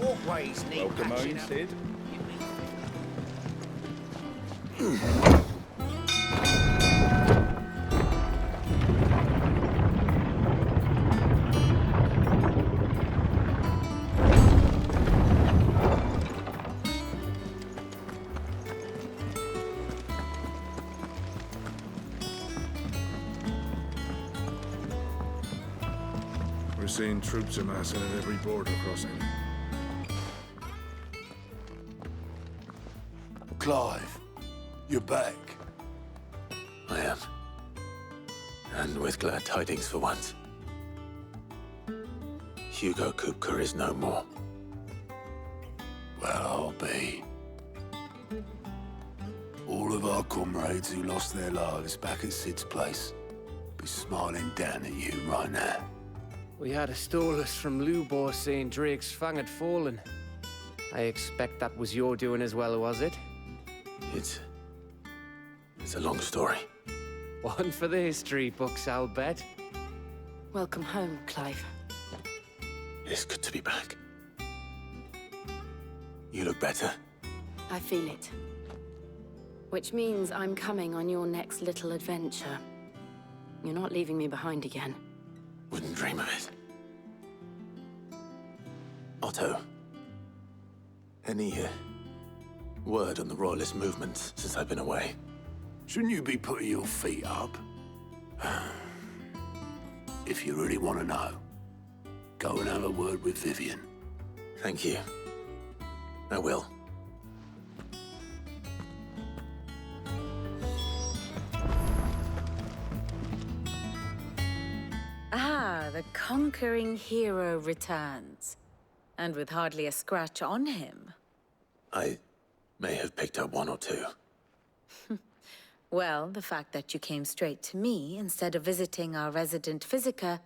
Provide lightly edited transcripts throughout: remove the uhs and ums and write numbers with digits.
walkways need Welcome patching home, up. Sid. We're seeing troops amassing at every border crossing. Clive, you're back. I am. And with glad tidings for once. Hugo Kupka is no more. Well, I'll be. All of our comrades who lost their lives back at Sid's place be smiling down at you right now. We had a stolus from Lubor saying Drake's fang had fallen. I expect that was your doing as well, was it? It's a long story. One for the history books, I'll bet. Welcome home, Clive. It is good to be back. You look better. I feel it. Which means I'm coming on your next little adventure. You're not leaving me behind again. Wouldn't dream of it. Otto. Any word on the Royalist movement since I've been away? Shouldn't you be putting your feet up? If you really want to know, go and have a word with Vivian. Thank you. I will. Ah, the conquering hero returns. And with hardly a scratch on him. I may have picked up one or two. Well, the fact that you came straight to me instead of visiting our resident physiker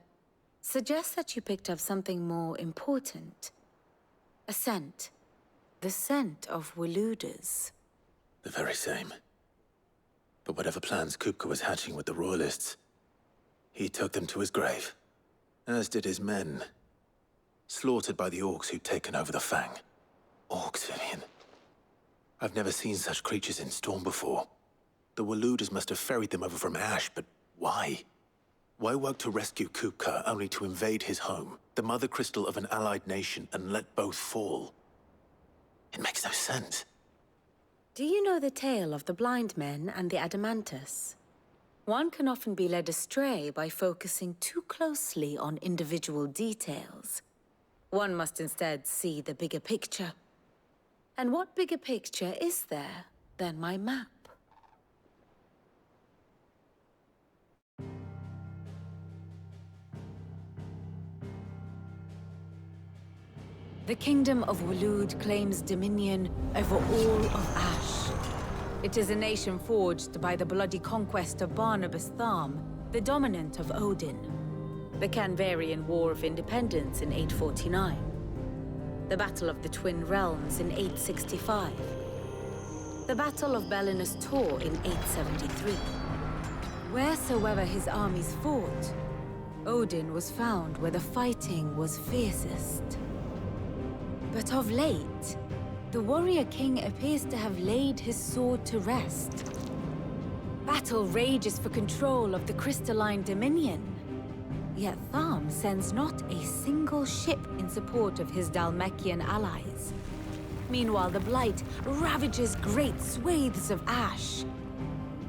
suggests that you picked up something more important. A scent. The scent of Waludas. The very same. But whatever plans Kupka was hatching with the Royalists, he took them to his grave. As did his men. Slaughtered by the orcs who'd taken over the Fang. Orcs, Vivian. I've never seen such creatures in Storm before. The Waludas must have ferried them over from Ash, but why? Why work to rescue Kupka only to invade his home, the mother crystal of an allied nation, and let both fall? It makes no sense. Do you know the tale of the blind men and the Adamantus? One can often be led astray by focusing too closely on individual details. One must instead see the bigger picture. And what bigger picture is there than my map? The Kingdom of Waloed claims dominion over all of Ash. It is a nation forged by the bloody conquest of Barnabas Tharm, the dominant of Odin. The Canvarian War of Independence in 849. The Battle of the Twin Realms in 865. The Battle of Belinus Tor in 873. Wheresoever his armies fought, Odin was found where the fighting was fiercest. But of late, the warrior king appears to have laid his sword to rest. Battle rages for control of the crystalline dominion. Yet Tharm sends not a single ship in support of his Dhalmekian allies. Meanwhile, the Blight ravages great swathes of Ash.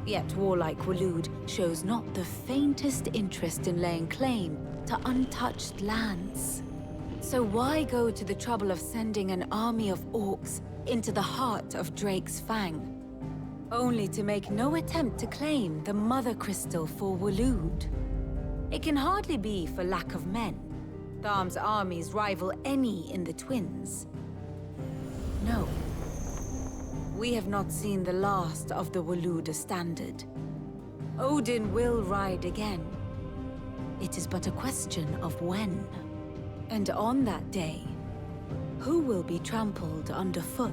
Yet warlike Waloed shows not the faintest interest in laying claim to untouched lands. So why go to the trouble of sending an army of orcs into the heart of Drake's Fang, only to make no attempt to claim the Mother Crystal for Waloed? It can hardly be for lack of men. Tharm's armies rival any in the Twins. No. We have not seen the last of the Waluda standard. Odin will ride again. It is but a question of when. And on that day, who will be trampled underfoot?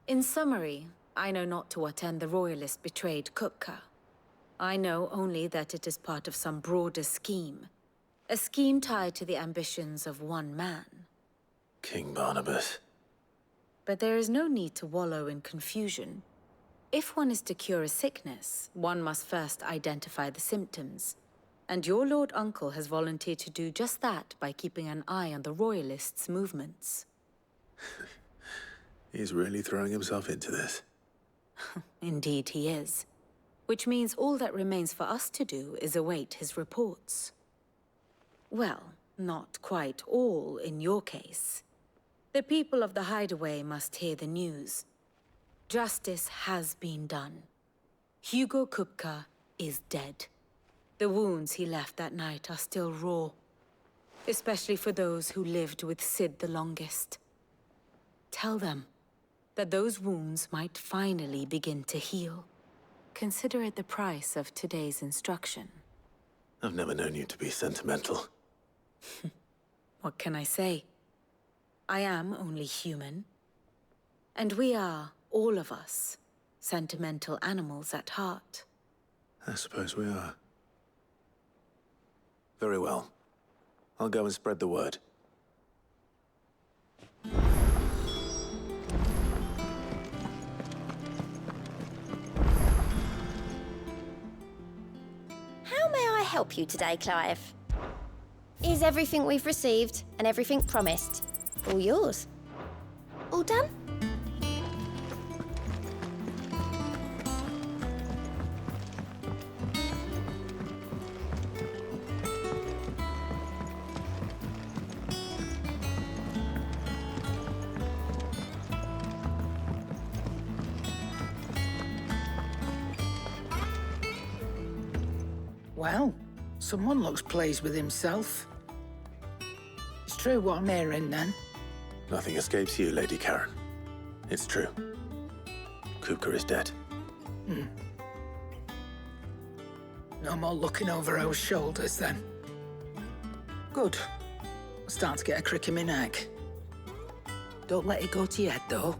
In summary, I know not to what end the Royalists betrayed Kupka. I know only that it is part of some broader scheme, A scheme tied to the ambitions of one man. King Barnabas. But there is no need to wallow in confusion. If one is to cure a sickness, one must first identify the symptoms. And your Lord Uncle has volunteered to do just that by keeping an eye on the Royalists' movements. He's really throwing himself into this. Indeed he is. Which means all that remains for us to do is await his reports. Well, not quite all in your case. The people of the Hideaway must hear the news. Justice has been done. Hugo Kupka is dead. The wounds he left that night are still raw, especially for those who lived with Sid the longest. Tell them that those wounds might finally begin to heal. Consider it the price of today's instruction. I've never known you to be sentimental. What can I say? I am only human. And we are, all of us, sentimental animals at heart. I suppose we are. Very well. I'll go and spread the word. How may I help you today, Clive? Is everything we've received and everything promised all yours? All done? Well, someone looks pleased with himself. It's true what I'm hearing, then. Nothing escapes you, Lady Karen. It's true. Kupka is dead. No more looking over our shoulders, then. Good. I'm starting to get a crick in my neck. Don't let it go to your head, though.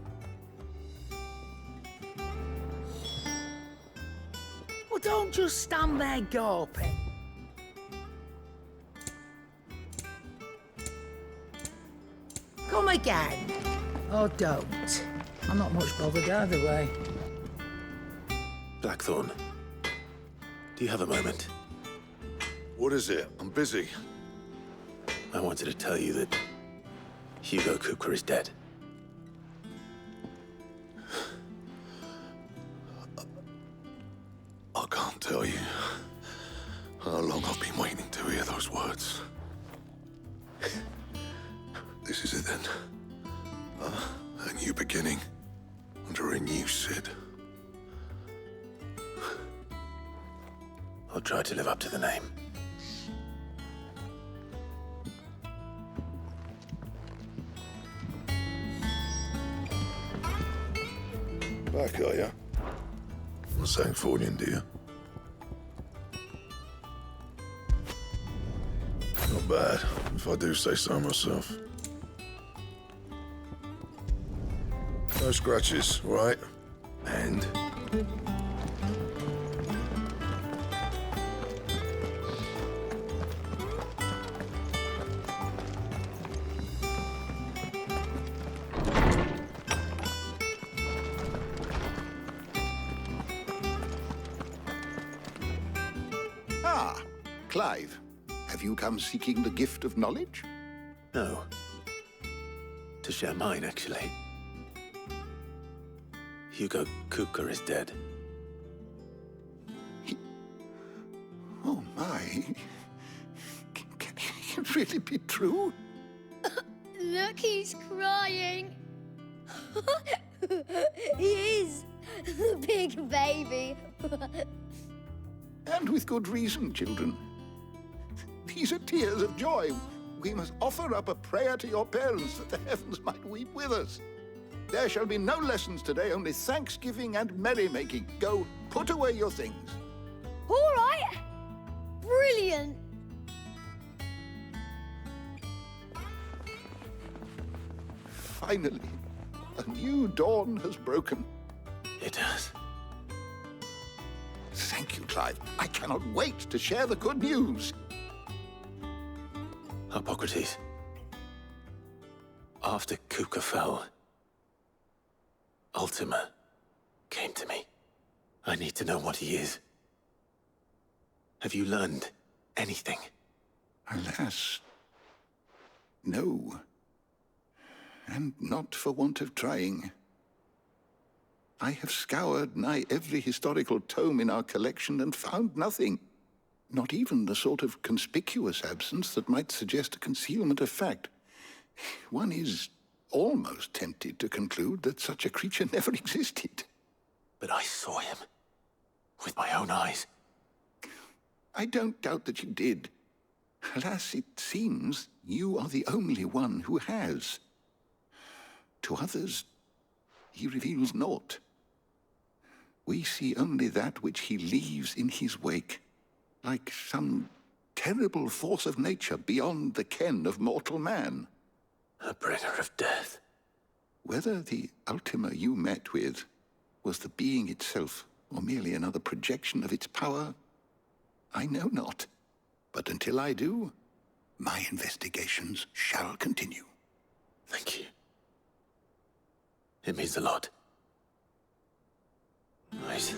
Well, don't just stand there gawping. Come again. Or don't. I'm not much bothered either way. Blackthorn, do you have a moment? What is it? I'm busy. I wanted to tell you that Hugo Kupka is dead. I can't tell you how long I've been waiting to hear those words. This is it then. A new beginning under a new Sid. I'll try to live up to the name. Back, are ya? Not saying fortune, do you? Not bad, if I do say so myself. No scratches, right? And? Ah, Clive. Have you come seeking the gift of knowledge? No. To share mine, actually. Hugo Kupka is dead. Oh, my. Can it really be true? Look, he's crying. He is. The big baby. And with good reason, children. These are tears of joy. We must offer up a prayer to your parents that the heavens might weep with us. There shall be no lessons today, only thanksgiving and merrymaking. Go, put away your things. All right. Brilliant. Finally, a new dawn has broken. It has. Thank you, Clive. I cannot wait to share the good news. Hippocrates. After Kupka fell, Ultima came to me. I need to know what he is. Have you learned anything? Alas, no. And not for want of trying. I have scoured nigh every historical tome in our collection and found nothing. Not even the sort of conspicuous absence that might suggest a concealment of fact. One is almost tempted to conclude that such a creature never existed. But I saw him with my own eyes. I don't doubt that you did. Alas, it seems you are the only one who has. To others, he reveals naught. We see only that which he leaves in his wake, like some terrible force of nature beyond the ken of mortal man. A bringer of death. Whether the Ultima you met with was the being itself, or merely another projection of its power, I know not. But until I do, my investigations shall continue. Thank you. It means a lot. Right.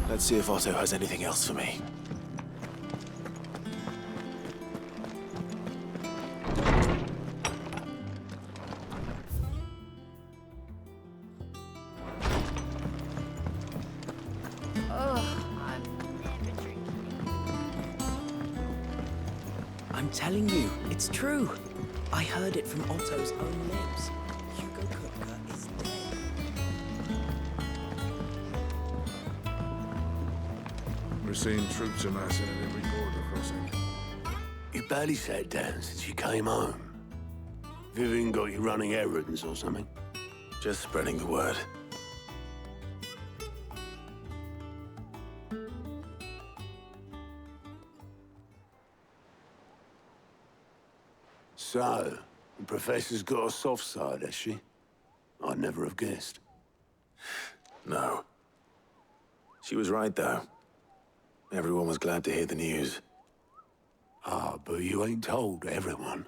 Let's see if Otto has anything else for me. I'm telling you, it's true. I heard it from Otto's own lips. Hugo Kupka is dead. We're seeing troops amassing at every border crossing. You barely sat down since you came home. Vivian got you running errands or something? Just spreading the word. So, the Professor's got a soft side, has she? I'd never have guessed. No. She was right, though. Everyone was glad to hear the news. Ah, but you ain't told everyone.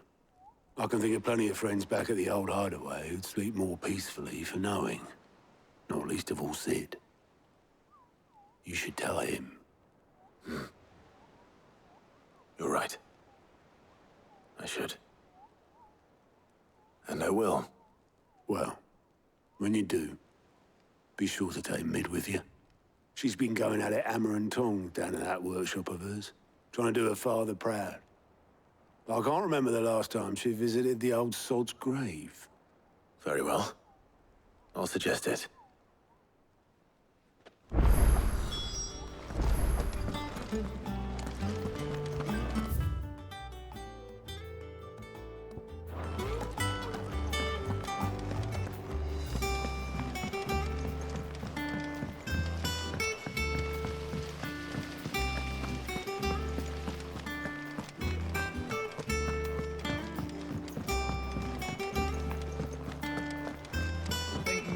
I can think of plenty of friends back at the old hideaway who'd sleep more peacefully for knowing. Not least of all Sid. You should tell him. You're right. I should. And I will. Well, when you do, be sure to take Mid with you. She's been going at it hammer and tongs down in that workshop of hers, trying to do her father proud. I can't remember the last time she visited the old sod's grave. Very well. I'll suggest it.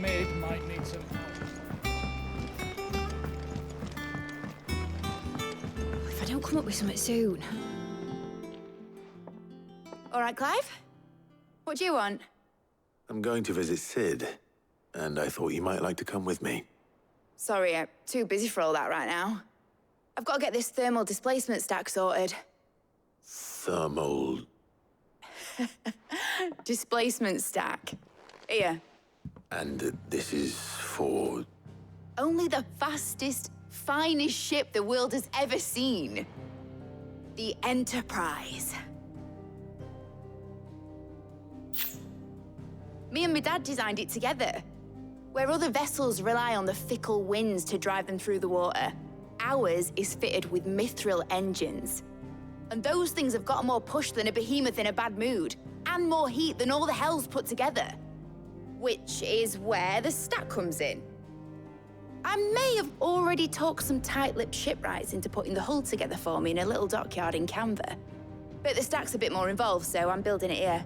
Mid might need some If I don't come up with something soon. All right, Clive? What do you want? I'm going to visit Sid, and I thought you might like to come with me. Sorry, I'm too busy for all that right now. I've got to get this thermal displacement stack sorted. Thermal... Displacement stack. Here. And this is for... Only the fastest, finest ship the world has ever seen. The Enterprise. Me and my dad designed it together. Where other vessels rely on the fickle winds to drive them through the water, ours is fitted with mithril engines. And those things have got more push than a behemoth in a bad mood, and more heat than all the hells put together. Which is where the stack comes in. I may have already talked some tight-lipped shipwrights into putting the hull together for me in a little dockyard in Canva. But the stack's a bit more involved, so I'm building it here.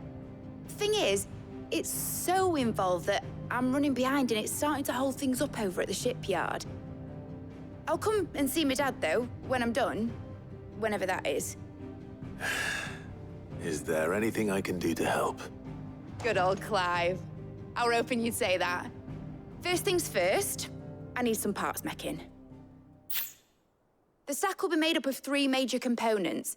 Thing is, it's so involved that I'm running behind and it's starting to hold things up over at the shipyard. I'll come and see my dad, though, when I'm done. Whenever that is. Is there anything I can do to help? Good old Clive. I were hoping you'd say that. First things first, I need some parts meching. The stack will be made up of 3 major components.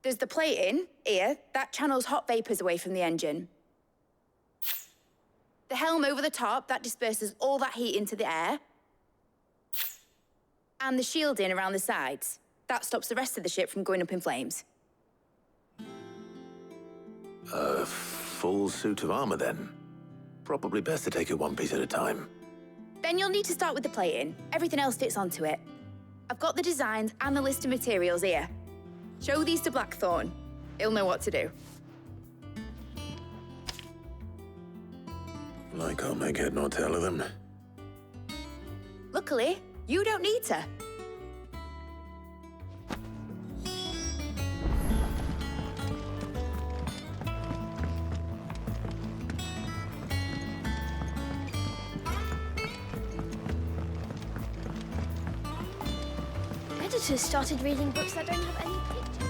There's the plating, here, that channels hot vapors away from the engine. The helm over the top, that disperses all that heat into the air. And the shielding around the sides. That stops the rest of the ship from going up in flames. A full suit of armor, then? Probably best to take it one piece at a time. Then you'll need to start with the plating. Everything else fits onto it. I've got the designs and the list of materials here. Show these to Blackthorn. He'll know what to do. I can't make head nor tail of them. Luckily, you don't need to. Editors started reading books that don't have any pictures in.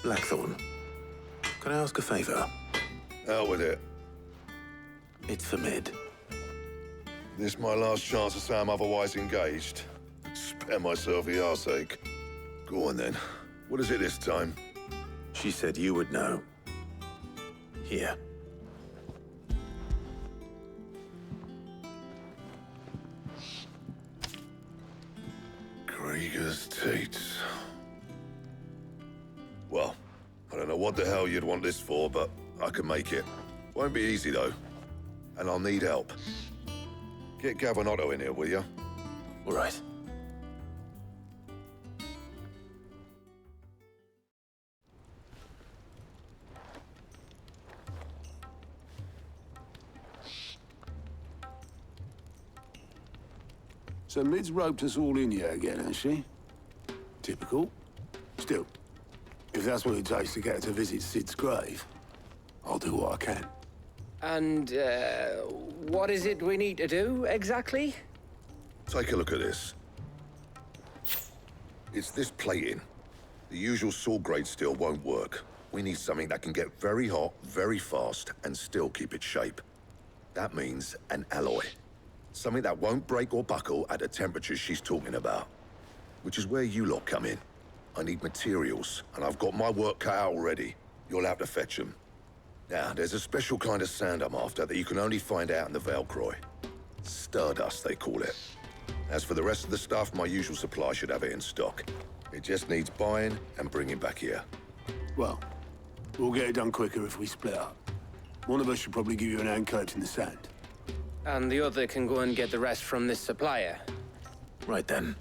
Blackthorn, can I ask a favor? Out with it. It's for Mid. This my last chance to say I'm otherwise engaged. Spare myself the arseache. Go on then. What is it this time? She said you would know. Here. Krieger's teats. Well, I don't know what the hell you'd want this for, but I can make it. Won't be easy, though. And I'll need help. Get Gavinotto in here, will you? All right. So Mid's roped us all in here again, has she? Typical. Still, if that's what it takes to get her to visit Sid's grave, I'll do what I can. And, what is it we need to do, exactly? Take a look at this. It's this plating. The usual saw grade steel won't work. We need something that can get very hot, very fast, and still keep its shape. That means an alloy. Something that won't break or buckle at the temperatures she's talking about. Which is where you lot come in. I need materials, and I've got my work cut out already. You'll have to fetch them. Now, there's a special kind of sand I'm after that you can only find out in the Valcroy. Stardust, they call it. As for the rest of the stuff, my usual supply should have it in stock. It just needs buying and bringing back here. Well, we'll get it done quicker if we split up. One of us should probably give you an hand coat in the sand. And the other can go and get the rest from this supplier. Right then.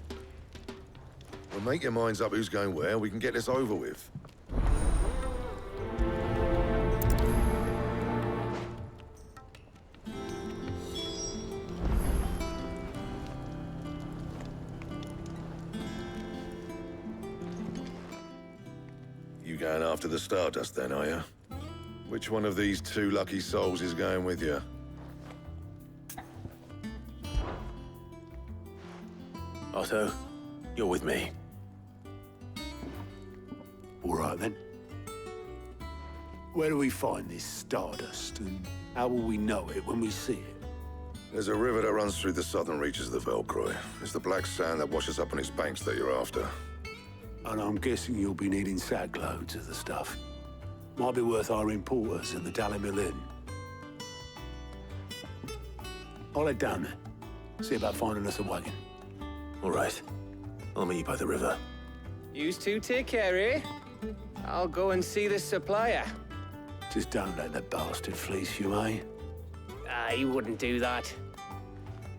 Well, make your minds up who's going where, we can get this over with. You going after the Stardust then, are you? Which one of these 2 lucky souls is going with you? Otto, you're with me. All right, then. Where do we find this Stardust, and how will we know it when we see it? There's a river that runs through the southern reaches of the Valcroy. It's the black sand that washes up on its banks that you're after. And I'm guessing you'll be needing sack loads of the stuff. Might be worth our importers at the Dalimil Inn. I'll head down there. See about finding us a wagon. All right. I'll meet you by the river. Yous two take care, eh? I'll go and see this supplier. Just don't let the bastard fleece you, eh? Ah, he wouldn't do that.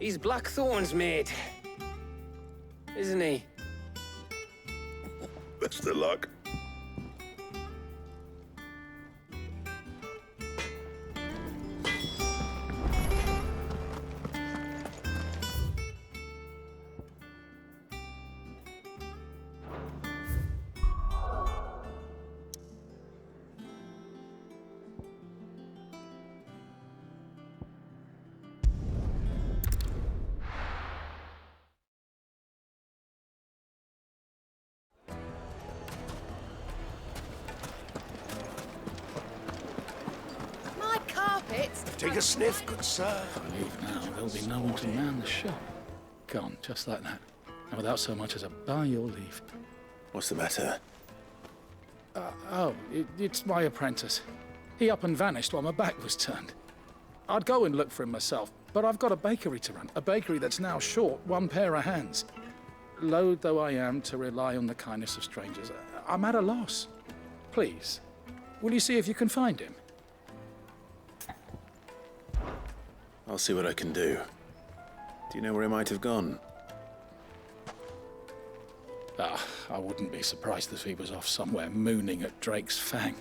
He's Blackthorn's mate. Isn't he? Best of luck. Take a sniff, good sir. If I leave now, there'll be no one to man the shop. Gone, just like that. And without so much as a by your leave. What's the matter? It's my apprentice. He up and vanished while my back was turned. I'd go and look for him myself, but I've got a bakery to run. A bakery that's now short one pair of hands. Loath though I am to rely on the kindness of strangers, I'm at a loss. Please, will you see if you can find him? I'll see what I can do. Do you know where he might have gone? I wouldn't be surprised if he was off somewhere mooning at Drake's Fang.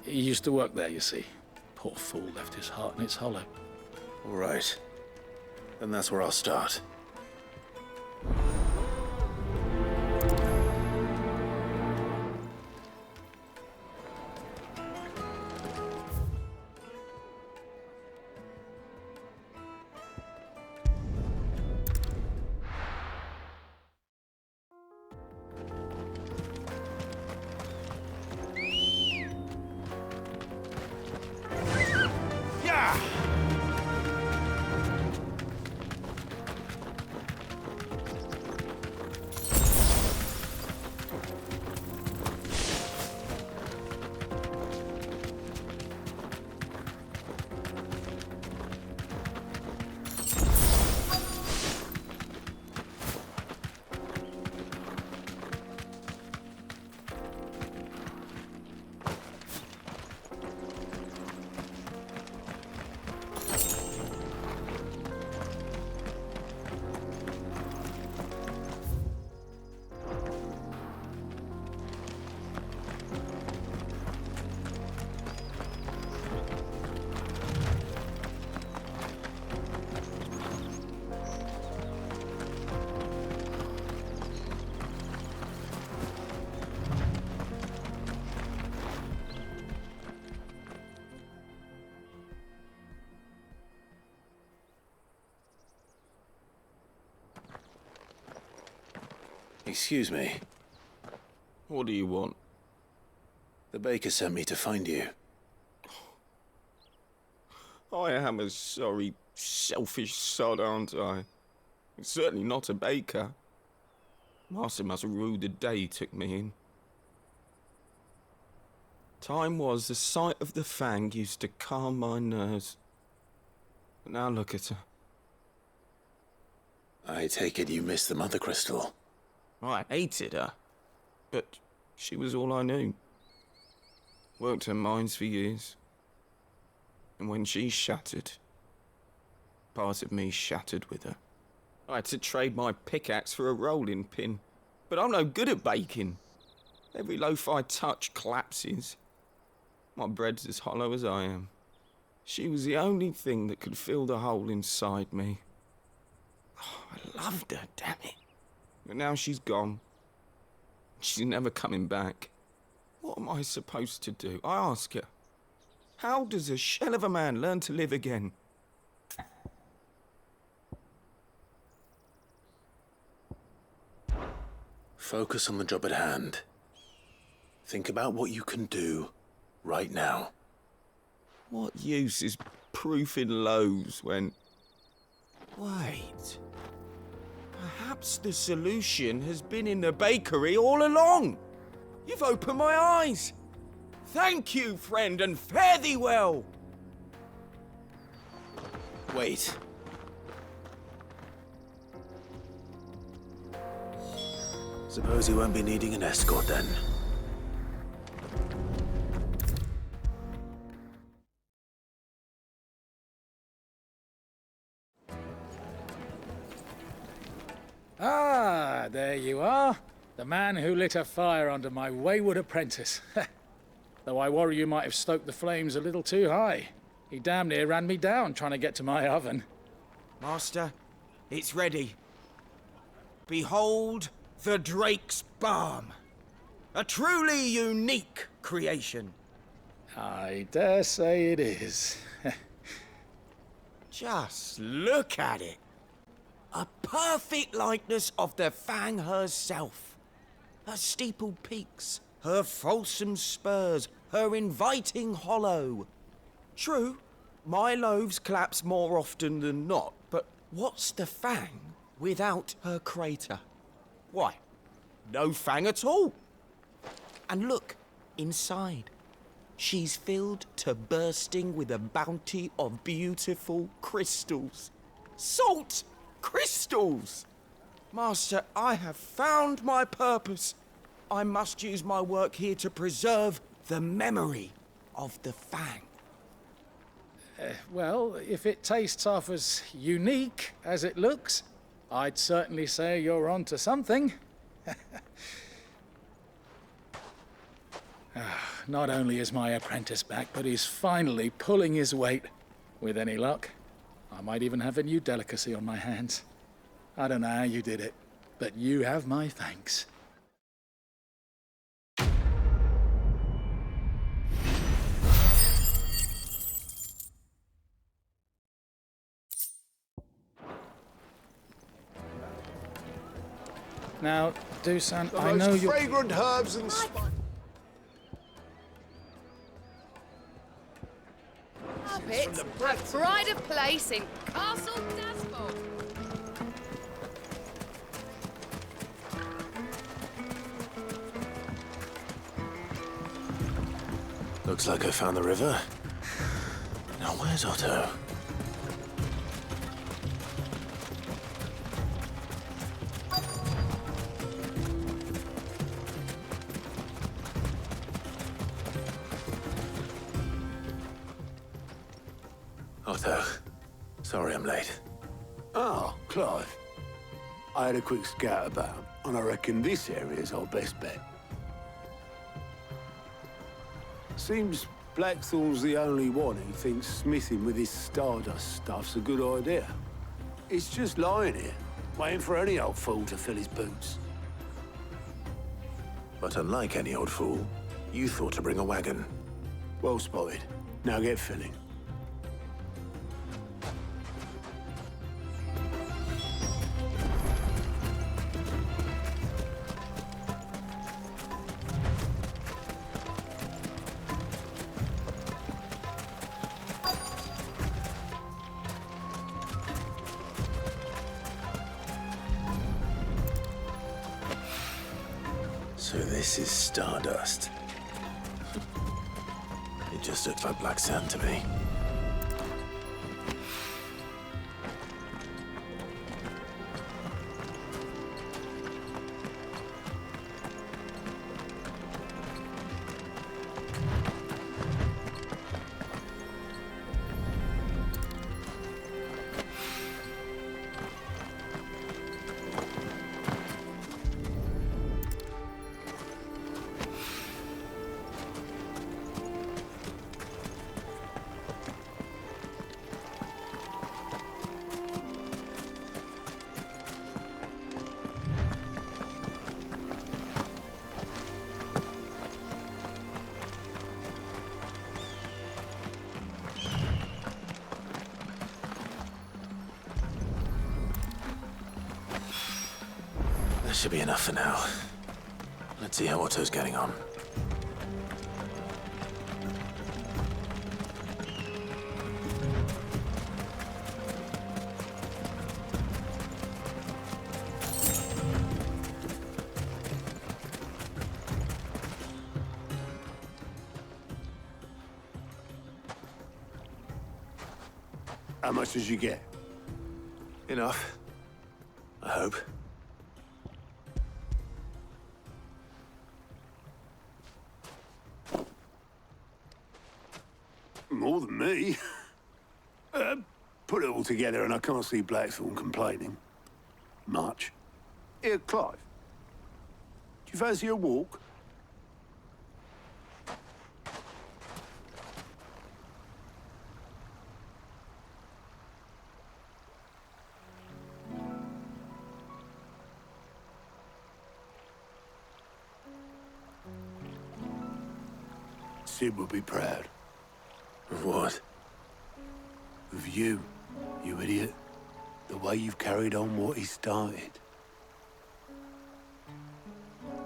He used to work there, you see. Poor fool left his heart in its hollow. All right. Then that's where I'll start. Excuse me. What do you want? The baker sent me to find you. I am a sorry, selfish sod, aren't I? Certainly not a baker. Master must have ruled the day he took me in. Time was the sight of the Fang used to calm my nerves. But now look at her. I take it you missed the Mother Crystal. I hated her, but she was all I knew. Worked her mines for years. And when she shattered, part of me shattered with her. I had to trade my pickaxe for a rolling pin, but I'm no good at baking. Every loaf I touch collapses. My bread's as hollow as I am. She was the only thing that could fill the hole inside me. Oh, I loved her, damn it. But now she's gone. She's never coming back. What am I supposed to do? I ask her. How does a shell of a man learn to live again? Focus on the job at hand. Think about what you can do right now. What use is proofing loaves when... Wait. Perhaps the solution has been in the bakery all along. You've opened my eyes. Thank you, friend, and fare thee well. Wait. Suppose you won't be needing an escort then. Ah, there you are. The man who lit a fire under my wayward apprentice. Though I worry you might have stoked the flames a little too high. He damn near ran me down trying to get to my oven. Master, it's ready. Behold the Drake's Balm. A truly unique creation. I dare say it is. Just look at it. A perfect likeness of the Fang herself. Her steepled peaks, her fulsome spurs, her inviting hollow. True, my loaves collapse more often than not, but what's the Fang without her crater? Why, no Fang at all. And look, inside. She's filled to bursting with a bounty of beautiful crystals. Salt crystals! Master, I have found my purpose. I must use my work here to preserve the memory of the Fang. Well, if it tastes half as unique as it looks, I'd certainly say you're onto something. Not only is my apprentice back, but he's finally pulling his weight. With any luck, I might even have a new delicacy on my hands. I don't know how you did it, but you have my thanks. Now, Dusan, I know you're... fragrant herbs and Carpets have pride of place in Castle Dasford. Looks like I found the river. Now where's Otto? Otto, sorry I'm late. Oh, Clive. I had a quick scout about, and I reckon this area's our best bet. Seems Blackthorn's the only one who thinks smithing with his stardust stuff's a good idea. It's just lying here, waiting for any old fool to fill his boots. But unlike any old fool, you thought to bring a wagon. Well spotted. Now get filling. So this is stardust. It just looks like black sand to me. That should be enough for now. Let's see how Otto's getting on. How much did you get? Enough. I hope. More than me. Put it all together and I can't see Blackthorn complaining. Much. Here, Clive. Do you fancy a walk? Sid will be proud. Of what? Of you, you idiot. The way you've carried on what he started.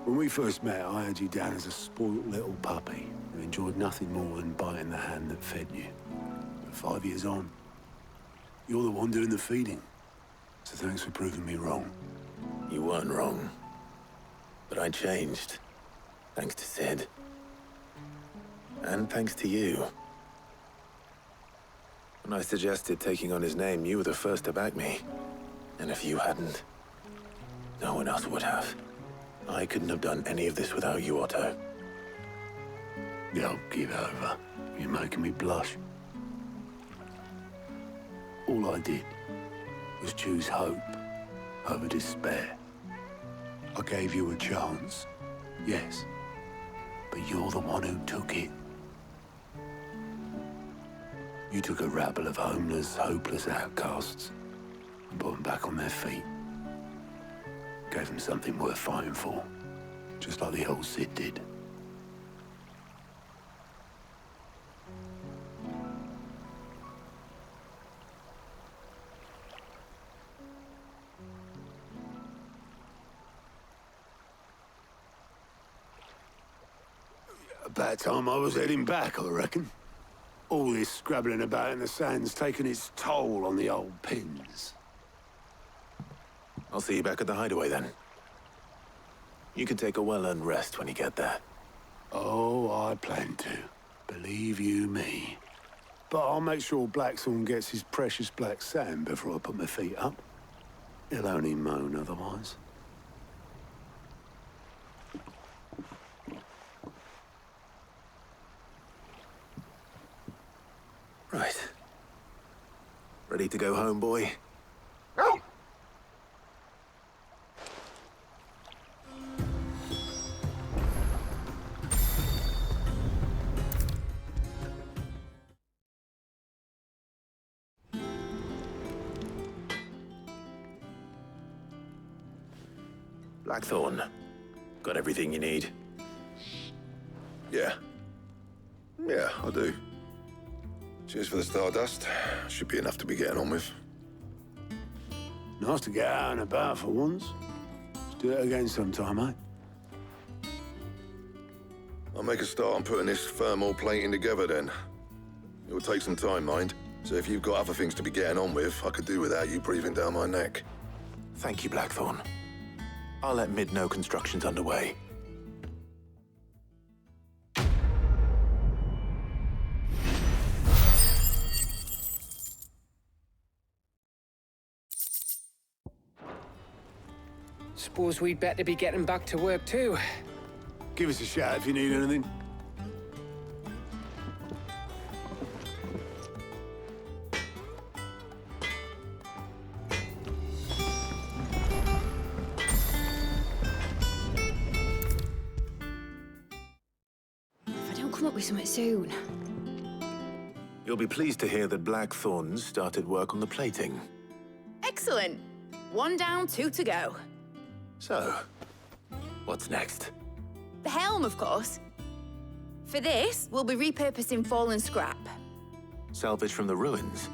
When we first met, I had you down as a spoilt little puppy who enjoyed nothing more than biting the hand that fed you. But 5 years on. You're the one doing the feeding. So thanks for proving me wrong. You weren't wrong. But I changed. Thanks to Sid. And thanks to you. When I suggested taking on his name, you were the first to back me. And if you hadn't, no one else would have. I couldn't have done any of this without you, Otto. Don't give over. You're making me blush. All I did was choose hope over despair. I gave you a chance, yes, but you're the one who took it. You took a rabble of homeless, hopeless outcasts and put them back on their feet. Gave them something worth fighting for, just like the old Sid did. About time I was heading back, I reckon. All this scrabbling about in the sand's taken its toll on the old pins. I'll see you back at the hideaway then. You can take a well-earned rest when you get there. Oh, I plan to. Believe you me. But I'll make sure Blackthorn gets his precious black sand before I put my feet up. He'll only moan otherwise. Right. Ready to go home, boy? Blackthorn, got everything you need? Yeah. Yeah, I do. Cheers for the stardust. Should be enough to be getting on with. Nice to get out and about for once. Let's do it again sometime, eh? I'll make a start on putting this thermal plating together then. It'll take some time, mind. So if you've got other things to be getting on with, I could do without you breathing down my neck. Thank you, Blackthorn. I'll let Mid know construction's underway. Suppose we'd better be getting back to work too. Give us a shout if you need anything. If I don't come up with something soon. You'll be pleased to hear that Blackthorn's started work on the plating. Excellent. 1 down, 2 to go. So, what's next? The helm, of course. For this, we'll be repurposing fallen scrap. Salvage from the ruins?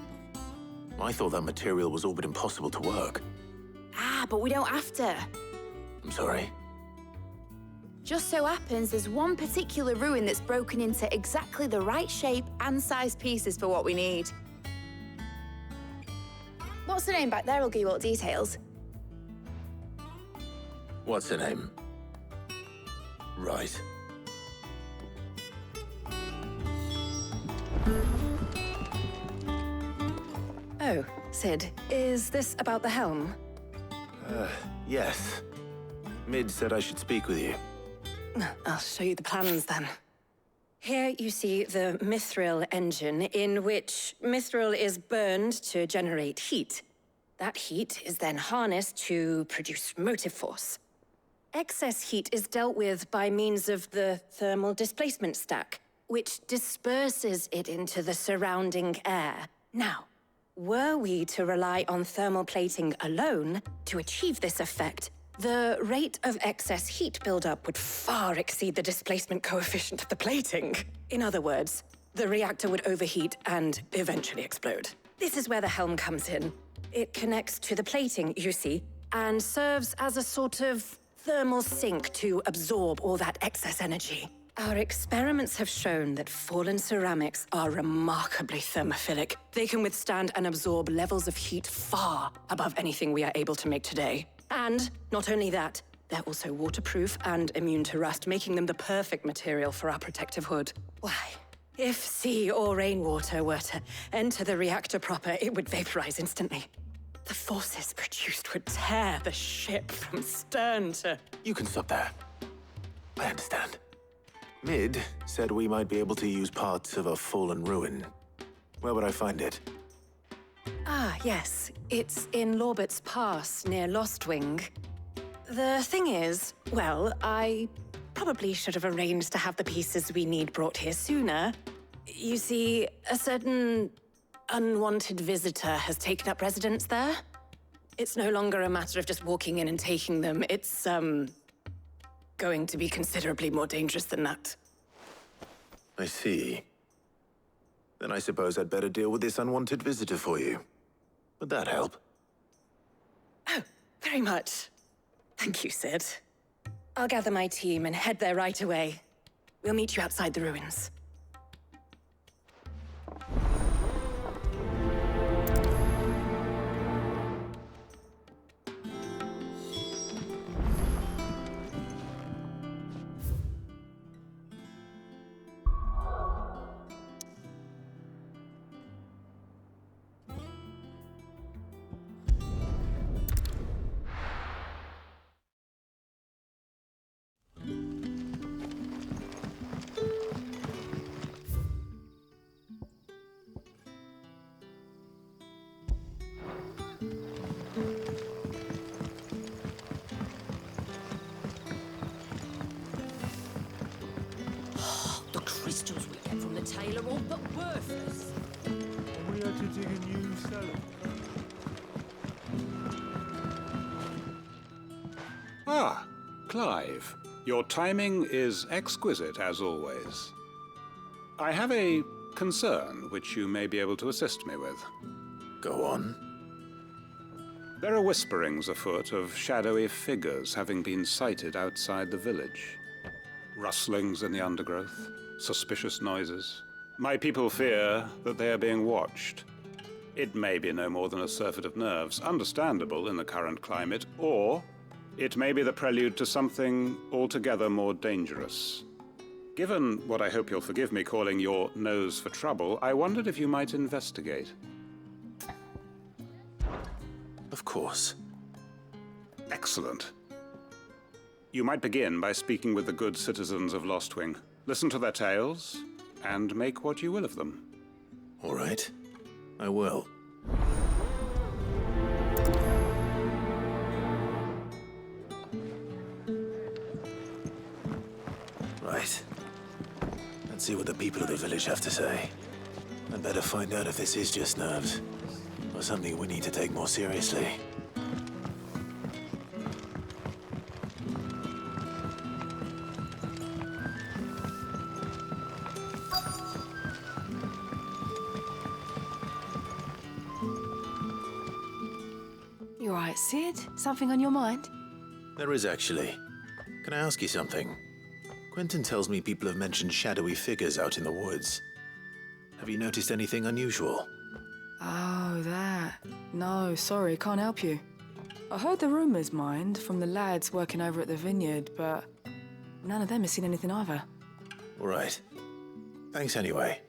I thought that material was all but impossible to work. Ah, but we don't have to. I'm sorry. Just so happens there's one particular ruin that's broken into exactly the right shape and size pieces for what we need. What's the name back there? I'll give you all the details. What's her name? Right. Oh, Sid, is this about the helm? Yes. Mid said I should speak with you. I'll show you the plans then. Here you see the mithril engine, in which mithril is burned to generate heat. That heat is then harnessed to produce motive force. Excess heat is dealt with by means of the thermal displacement stack, which disperses it into the surrounding air. Now, were we to rely on thermal plating alone to achieve this effect, the rate of excess heat buildup would far exceed the displacement coefficient of the plating. In other words, the reactor would overheat and eventually explode. This is where the helm comes in. It connects to the plating, you see, and serves as a sort of thermal sink to absorb all that excess energy. Our experiments have shown that fallen ceramics are remarkably thermophilic. They can withstand and absorb levels of heat far above anything we are able to make today. And not only that, they're also waterproof and immune to rust, making them the perfect material for our protective hood. Why, if sea or rainwater were to enter the reactor proper, it would vaporize instantly. The forces produced would tear the ship from stern to... You can stop there. I understand. Mid said we might be able to use parts of a fallen ruin. Where would I find it? Ah, yes. It's in Lorbert's Pass, near Lostwing. The thing is, well, I probably should have arranged to have the pieces we need brought here sooner. You see, a certain unwanted visitor has taken up residence there. It's no longer a matter of just walking in and taking them. It's, going to be considerably more dangerous than that. I see. Then I suppose I'd better deal with this unwanted visitor for you. Would that help? Oh, very much. Thank you, Sid. I'll gather my team and head there right away. We'll meet you outside the ruins. Crystals we get from the tailor all but worthless. We had to dig a new cellar. Ah, Clive. Your timing is exquisite, as always. I have a concern which you may be able to assist me with. Go on. There are whisperings afoot of shadowy figures having been sighted outside the village. Rustlings in the undergrowth, suspicious noises. My people fear that they are being watched. It may be no more than a surfeit of nerves, understandable in the current climate, or it may be the prelude to something altogether more dangerous. Given what I hope you'll forgive me calling your nose for trouble, I wondered if you might investigate. Of course. Excellent. You might begin by speaking with the good citizens of Lostwing. Listen to their tales, and make what you will of them. All right. I will. Right. Let's see what the people of the village have to say. I'd better find out if this is just nerves, or something we need to take more seriously. You all right, Sid? Something on your mind? There is, actually. Can I ask you something? Quentin tells me people have mentioned shadowy figures out in the woods. Have you noticed anything unusual? Oh, that. No, sorry, can't help you. I heard the rumours, mind, from the lads working over at the vineyard, but none of them has seen anything either. All right. Thanks anyway.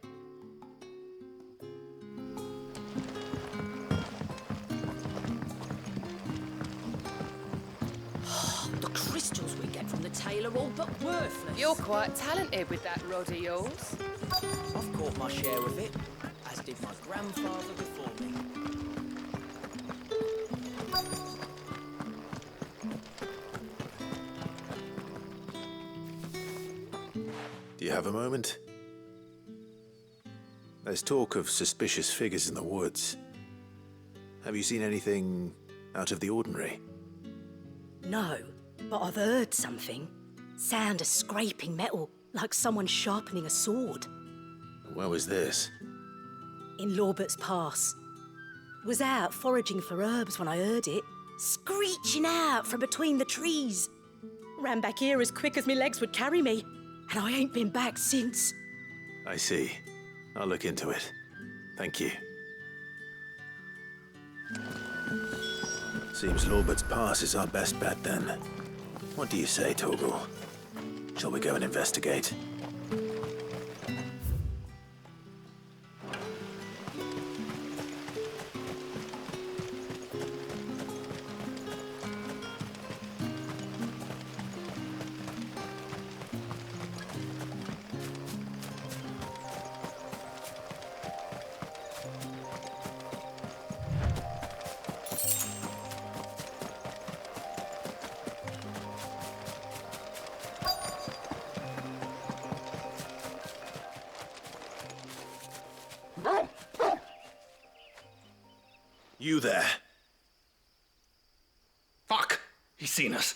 The crystals we get from the tailor all but worthless. You're quite talented with that rod of yours. I've caught my share of it, as did my grandfather before me. Do you have a moment? There's talk of suspicious figures in the woods. Have you seen anything out of the ordinary? No, but I've heard something. Sound of scraping metal, like someone sharpening a sword. Where was this? In Lorbert's Pass. Was out foraging for herbs when I heard it, screeching out from between the trees. Ran back here as quick as my legs would carry me. and I ain't been back since. I see. I'll look into it. Thank you. Seems Lorbert's Pass is our best bet, then. What do you say, Torgal? Shall we go and investigate? You there? Fuck! He's seen us.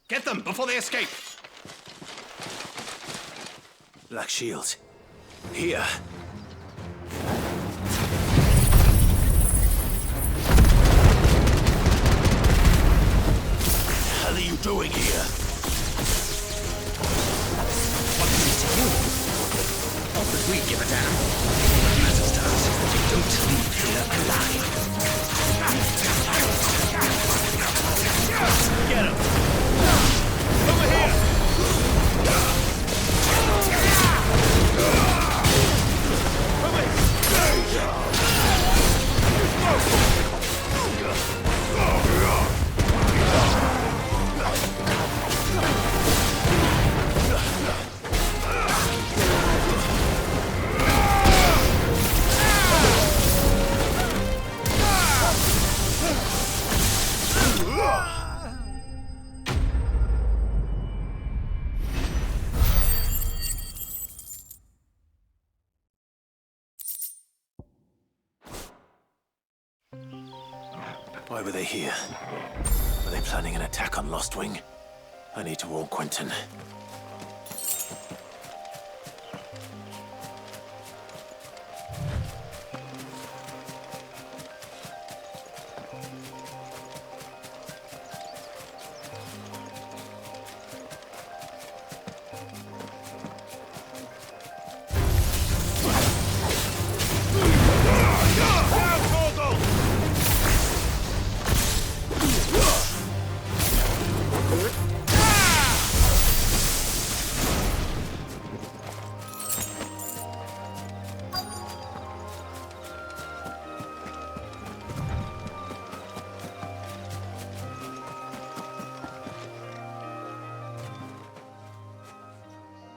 Get them before they escape! Black Shield. Here. What the hell are you doing here? What is it to you? Not that we give a damn. What matters to us is that you don't leave here alive. Get him! Over here! Why were they here? Were they planning an attack on Lostwing? I need to warn Quentin.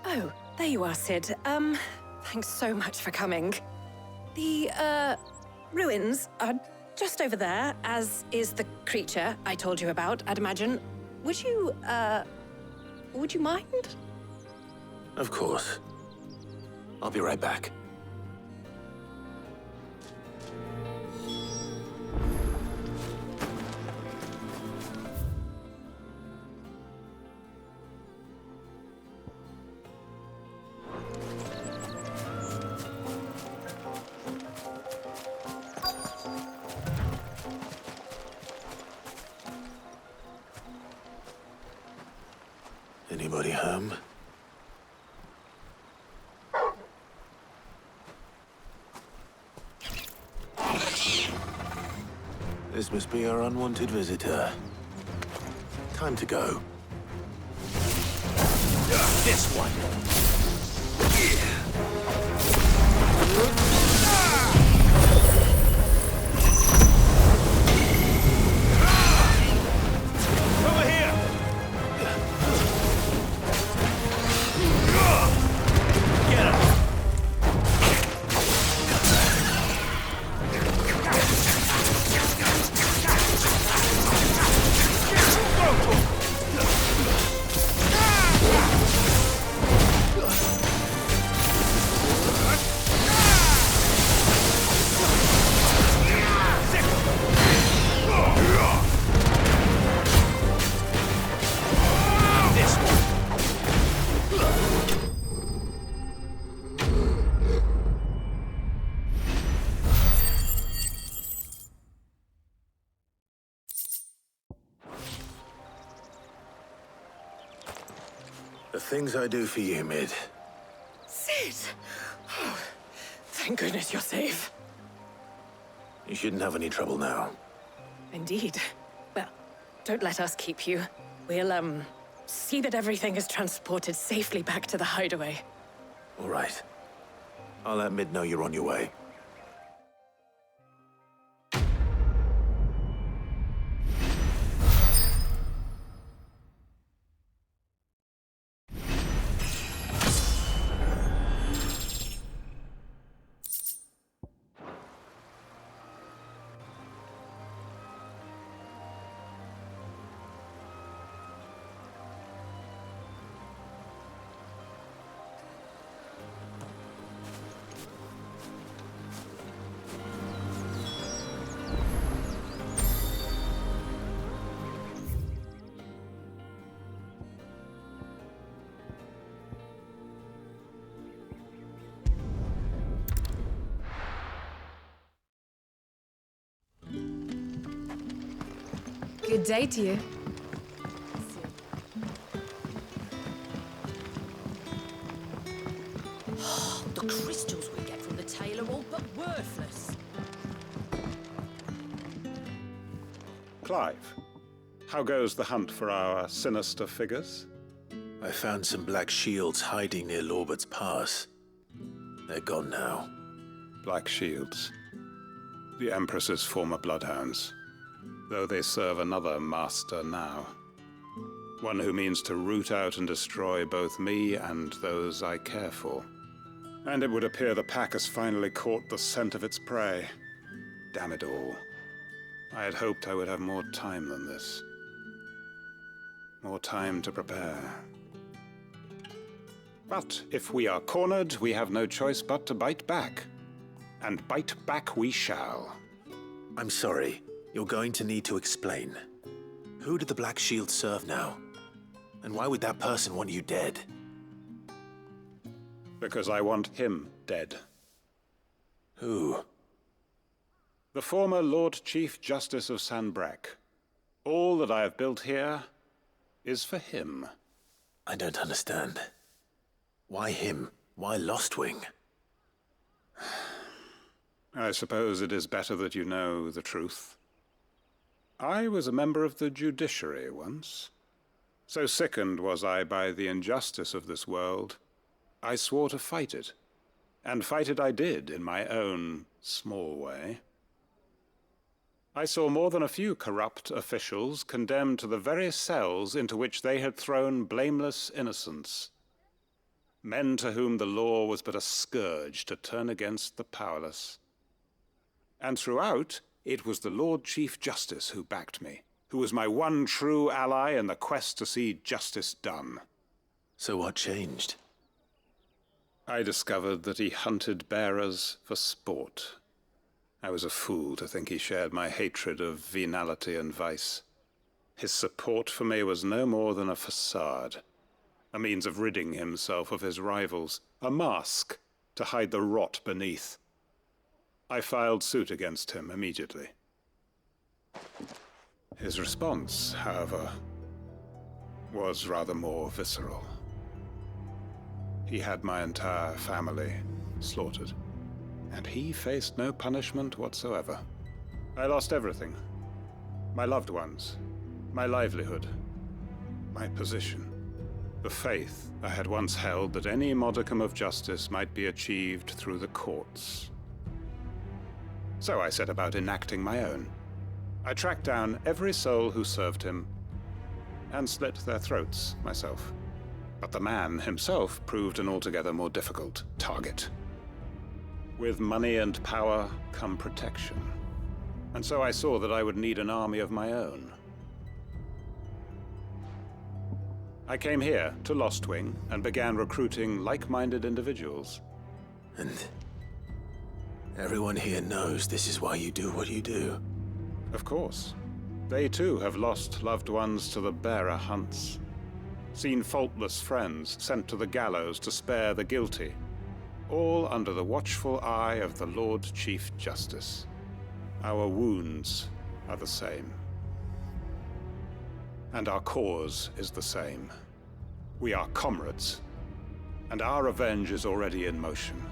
Oh, there you are, Sid. Thanks so much for coming. The, ruins are just over there, as is the creature I told you about, I'd imagine. Would you mind? Of course. I'll be right back. Anybody home? This must be our unwanted visitor. Time to go. This one! Over here! Get him! The things I do for you, Mid. Sid! Oh, thank goodness you're safe. You shouldn't have any trouble now. Indeed. Well, don't let us keep you. We'll, see that everything is transported safely back to the hideaway. All right. I'll let Mid know you're on your way. Good day to you. The crystals we get from the tail are all but worthless. Clive, how goes the hunt for our sinister figures? I found some black shields hiding near Lorbert's Pass. They're gone now. Black shields. The Empress's former bloodhounds. Though they serve another master now. One who means to root out and destroy both me and those I care for. And it would appear the pack has finally caught the scent of its prey. Damn it all. I had hoped I would have more time than this. More time to prepare. But if we are cornered, we have no choice but to bite back. And bite back we shall. I'm sorry. You're going to need to explain. Who did the Black Shield serve now? And why would that person want you dead? Because I want him dead. Who? The former Lord Chief Justice of Sanbreque. All that I have built here is for him. I don't understand. Why him? Why Lostwing? I suppose it is better that you know the truth. I was a member of the judiciary once. So sickened was I by the injustice of this world, I swore to fight it. And fight it I did in my own small way. I saw more than a few corrupt officials condemned to the very cells into which they had thrown blameless innocents. Men to whom the law was but a scourge to turn against the powerless. And throughout, it was the Lord Chief Justice who backed me, who was my one true ally in the quest to see justice done. So what changed? I discovered that he hunted bearers for sport. I was a fool to think he shared my hatred of venality and vice. His support for me was no more than a facade, a means of ridding himself of his rivals, a mask to hide the rot beneath. I filed suit against him immediately. His response, however, was rather more visceral. He had my entire family slaughtered, and he faced no punishment whatsoever. I lost everything. My loved ones, my livelihood, my position, the faith I had once held that any modicum of justice might be achieved through the courts. So I set about enacting my own. I tracked down every soul who served him, and slit their throats myself. But the man himself proved an altogether more difficult target. With money and power come protection. And so I saw that I would need an army of my own. I came here to Lostwing and began recruiting like-minded individuals. And everyone here knows this is why you do what you do. Of course. They too have lost loved ones to the bearer hunts. Seen faultless friends sent to the gallows to spare the guilty. All under the watchful eye of the Lord Chief Justice. Our wounds are the same. And our cause is the same. We are comrades, and our revenge is already in motion.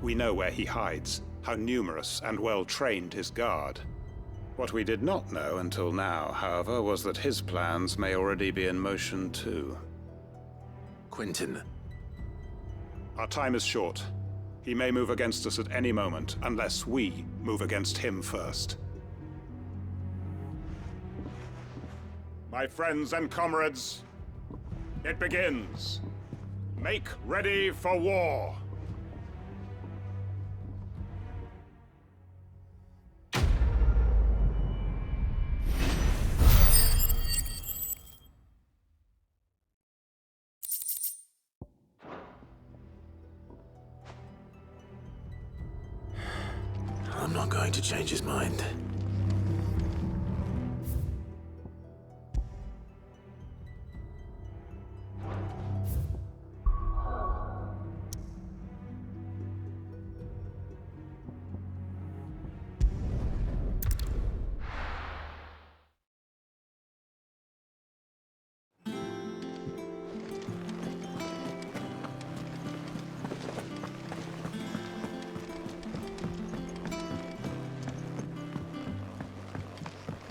We know where he hides, how numerous and well-trained his guard. What we did not know until now, however, was that his plans may already be in motion too. Quentin. Our time is short. He may move against us at any moment, unless we move against him first. My friends and comrades, it begins. Make ready for war. I'm not going to change his mind.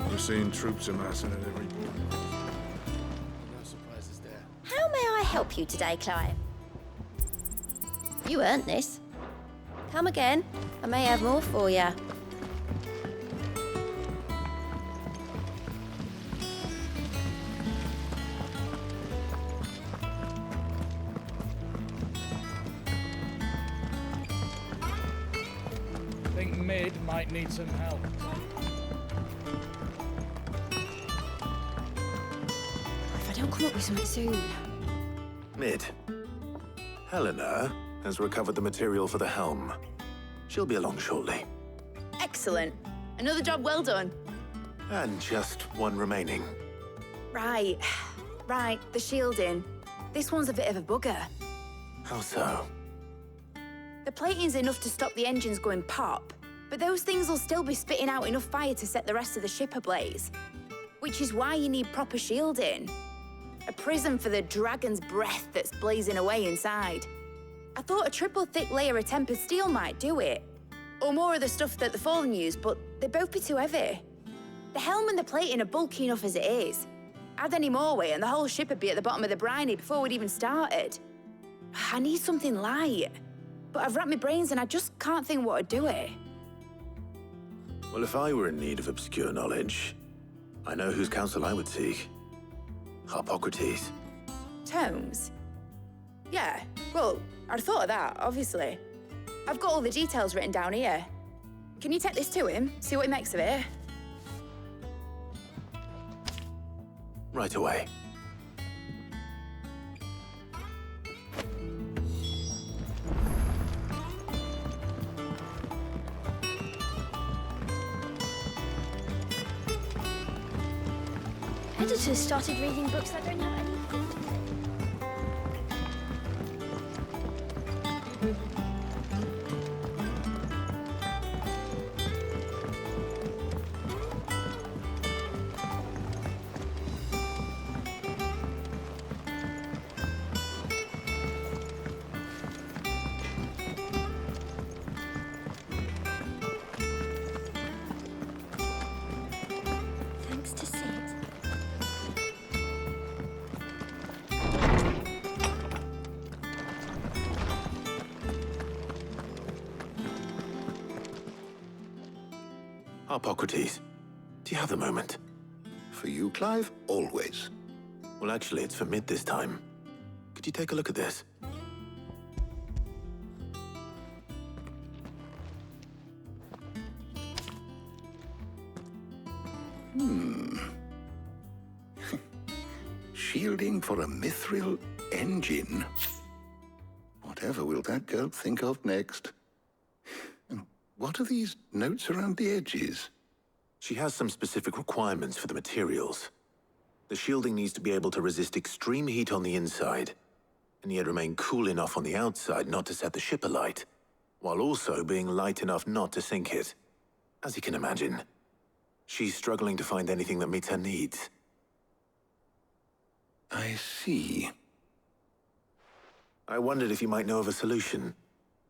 We're seeing troops amassing at every border. No surprises there. How may I help you today, Clive? You earned this. Come again. I may have more for you. Think Mid might need some help. If I don't come up with something soon. Mid. Helena has recovered the material for the helm. She'll be along shortly. Excellent. Another job well done. And just one remaining. Right. Right, the shielding. This one's a bit of a bugger. How so? The plating's enough to stop the engines going pop, but those things will still be spitting out enough fire to set the rest of the ship ablaze. Which is why you need proper shielding. A prison for the dragon's breath that's blazing away inside. I thought a triple thick layer of tempered steel might do it. Or more of the stuff that the Fallen use, but they'd both be too heavy. The helm and the plating are bulky enough as it is. Add any more weight and the whole ship would be at the bottom of the briny before we'd even started. I need something light. But I've racked my brains and I just can't think what would do it. Well, if I were in need of obscure knowledge, I know whose counsel I would seek. Harpocrates. Tomes? Yeah, well, I'd thought of that, obviously. I've got all the details written down here. Can you take this to him, see what he makes of it? Right away. Editors started reading books that don't have any plot. Thanks to Sid. Harpocrates, do you have a moment? For you, Clive? Always. Well, actually, it's for Mid this time. Could you take a look at this? Shielding for a mithril engine? Whatever will that girl think of next? And what are these notes around the edges? She has some specific requirements for the materials. The shielding needs to be able to resist extreme heat on the inside, and yet remain cool enough on the outside not to set the ship alight, while also being light enough not to sink it. As you can imagine, she's struggling to find anything that meets her needs. I see. I wondered if you might know of a solution,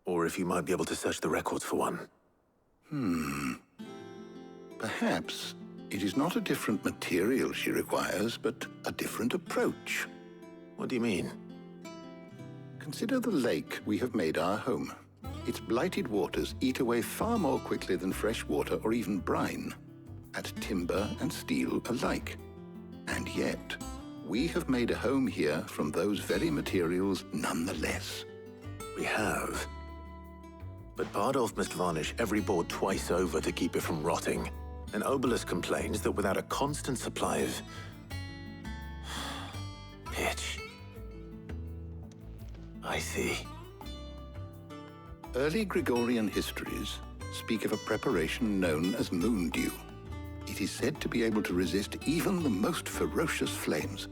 or if you might be able to search the records for one. Perhaps it is not a different material she requires, but a different approach. What do you mean? Consider the lake we have made our home. Its blighted waters eat away far more quickly than fresh water or even brine, at timber and steel alike. And yet, we have made a home here from those very materials nonetheless. We have. But Bardolph must varnish every board twice over to keep it from rotting. And Obelisk complains that without a constant supply of pitch. I see. Early Gregorian histories speak of a preparation known as moon dew. It is said to be able to resist even the most ferocious flames.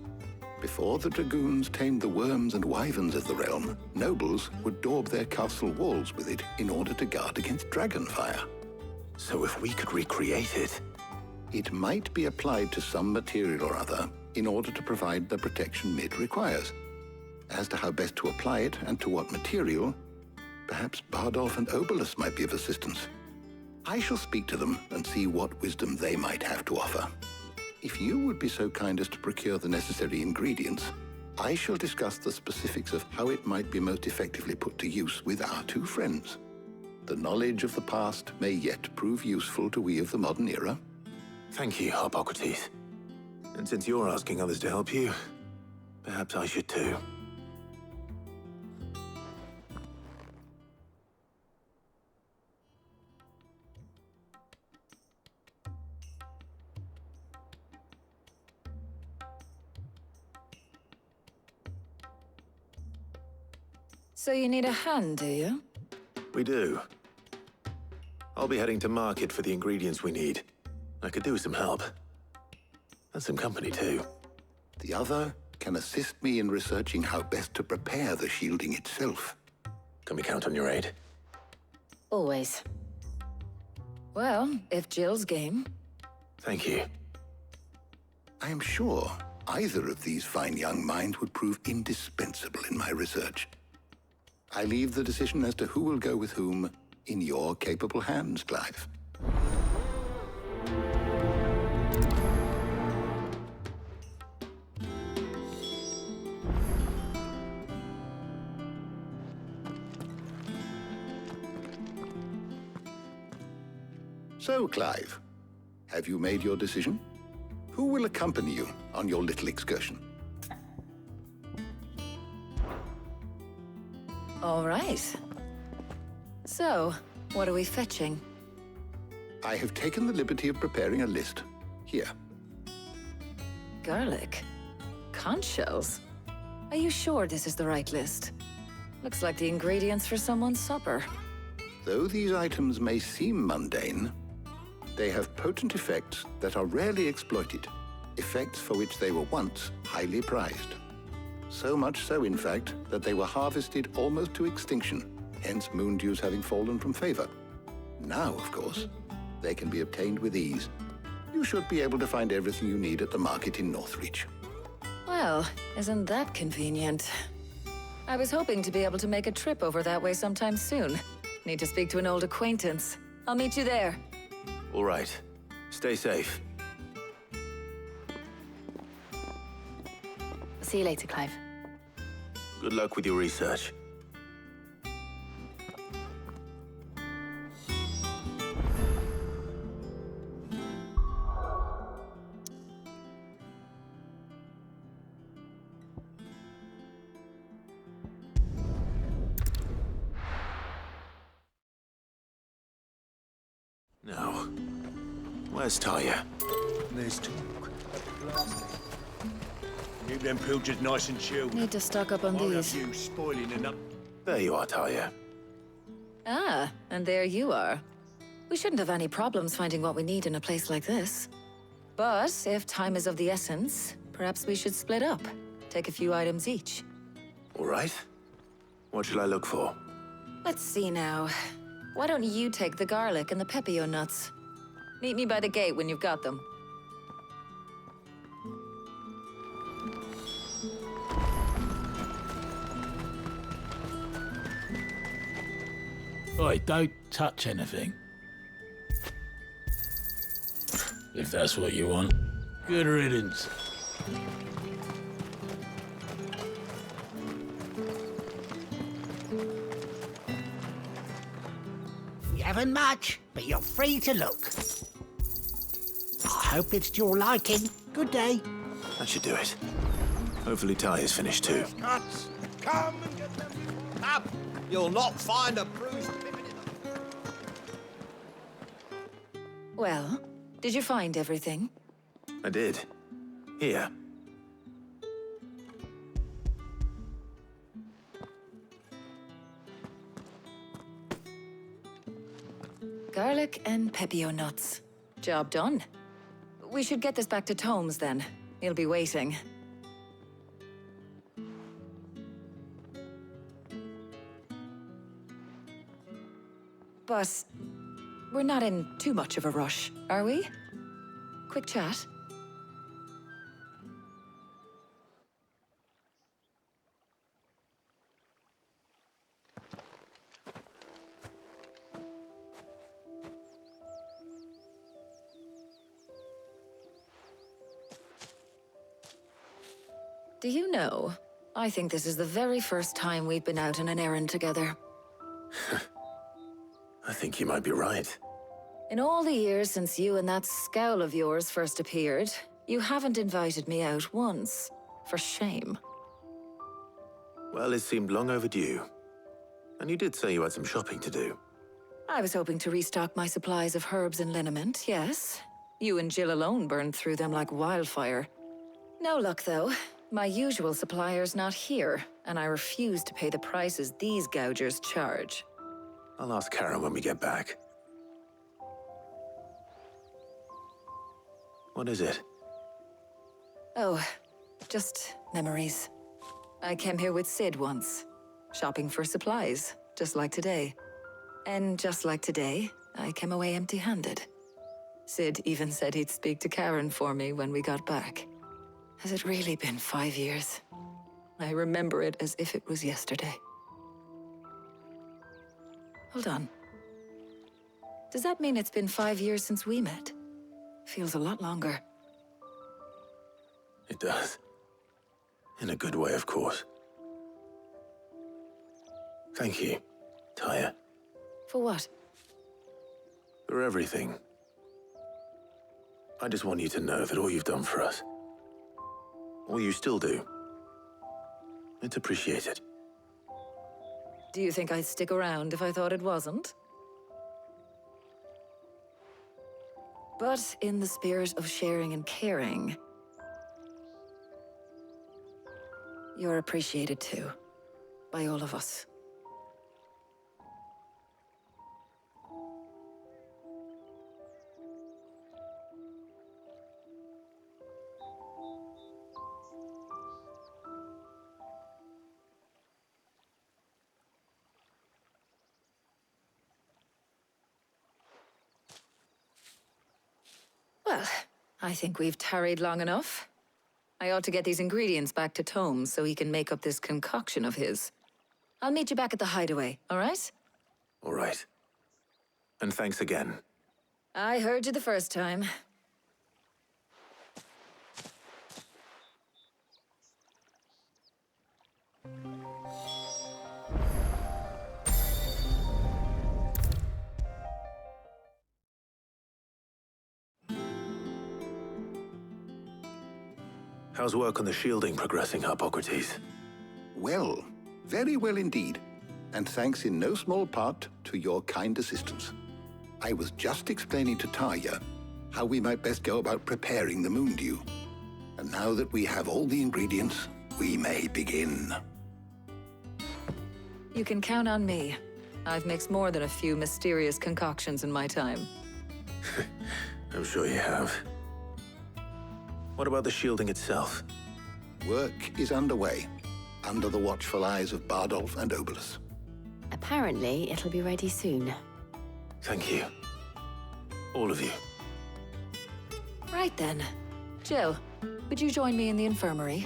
Before the dragoons tamed the worms and wyverns of the realm, nobles would daub their castle walls with it in order to guard against dragonfire. So if we could recreate it... It might be applied to some material or other in order to provide the protection Mid requires. As to how best to apply it and to what material, perhaps Bardolph and Obelisk might be of assistance. I shall speak to them and see what wisdom they might have to offer. If you would be so kind as to procure the necessary ingredients, I shall discuss the specifics of how it might be most effectively put to use with our two friends. The knowledge of the past may yet prove useful to we of the modern era. Thank you, Hippocrates. And since you're asking others to help you, perhaps I should too. So you need a hand, do you? We do. I'll be heading to market for the ingredients we need. I could do with some help. And some company, too. The other can assist me in researching how best to prepare the shielding itself. Can we count on your aid? Always. Well, if Jill's game. Thank you. I am sure either of these fine young minds would prove indispensable in my research. I leave the decision as to who will go with whom in your capable hands, Clive. So, Clive, have you made your decision? Who will accompany you on your little excursion? All right. So, what are we fetching? I have taken the liberty of preparing a list. Here. Garlic. Conch shells. Are you sure this is the right list? Looks like the ingredients for someone's supper. Though these items may seem mundane, they have potent effects that are rarely exploited, effects for which they were once highly prized. So much so, in fact, that they were harvested almost to extinction, hence moon dews having fallen from favor. Now, of course, they can be obtained with ease. You should be able to find everything you need at the market in Northreach. Well, isn't that convenient? I was hoping to be able to make a trip over that way sometime soon. Need to speak to an old acquaintance. I'll meet you there. All right. Stay safe. See you later, Clive. Good luck with your research. Now, where's Talia? There's talk. Keep them pilgers nice and chilled. Need to stock up on these. You spoiling enough. There you are, Talia. Ah, and there you are. We shouldn't have any problems finding what we need in a place like this. But if time is of the essence, perhaps we should split up. Take a few items each. All right. What shall I look for? Let's see now. Why don't you take the garlic and the pepio nuts? Meet me by the gate when you've got them. Oi, don't touch anything. If that's what you want. Good riddance. We haven't much, but you're free to look. I hope it's to your liking. Good day. That should do it. Hopefully Ty is finished too. Cuts! Come and get them! Up! You'll not find a bruised pippin in the... Well, did you find everything? I did. Here. Garlic and pepio nuts. Job done. We should get this back to Tomes then. He'll be waiting. But we're not in too much of a rush, are we? Quick chat. Do you know, I think this is the very first time we've been out on an errand together. I think you might be right. In all the years since you and that scowl of yours first appeared, you haven't invited me out once. For shame. Well, it seemed long overdue. And you did say you had some shopping to do. I was hoping to restock my supplies of herbs and liniment, yes. You and Jill alone burned through them like wildfire. No luck, though. My usual supplier's not here, and I refuse to pay the prices these gougers charge. I'll ask Karen when we get back. What is it? Oh, just memories. I came here with Sid once, shopping for supplies, just like today. And just like today, I came away empty-handed. Sid even said he'd speak to Karen for me when we got back. Has it really been 5 years? I remember it as if it was yesterday. Hold on. Does that mean it's been 5 years since we met? Feels a lot longer. It does. In a good way, of course. Thank you, Taya. For what? For everything. I just want you to know that all you've done for us, all you still do, it's appreciated. Do you think I'd stick around if I thought it wasn't? But in the spirit of sharing and caring, you're appreciated too, by all of us. Well, I think we've tarried long enough. I ought to get these ingredients back to Tomes so he can make up this concoction of his. I'll meet you back at the hideaway, all right? All right. And thanks again. I heard you the first time. How's work on the shielding progressing, Hippocrates? Well, very well indeed. And thanks in no small part to your kind assistance. I was just explaining to Taya how we might best go about preparing the moon dew. And now that we have all the ingredients, we may begin. You can count on me. I've mixed more than a few mysterious concoctions in my time. I'm sure you have. What about the shielding itself? Work is underway, under the watchful eyes of Bardolph and Obolus. Apparently, it'll be ready soon. Thank you. All of you. Right then. Jill, would you join me in the infirmary?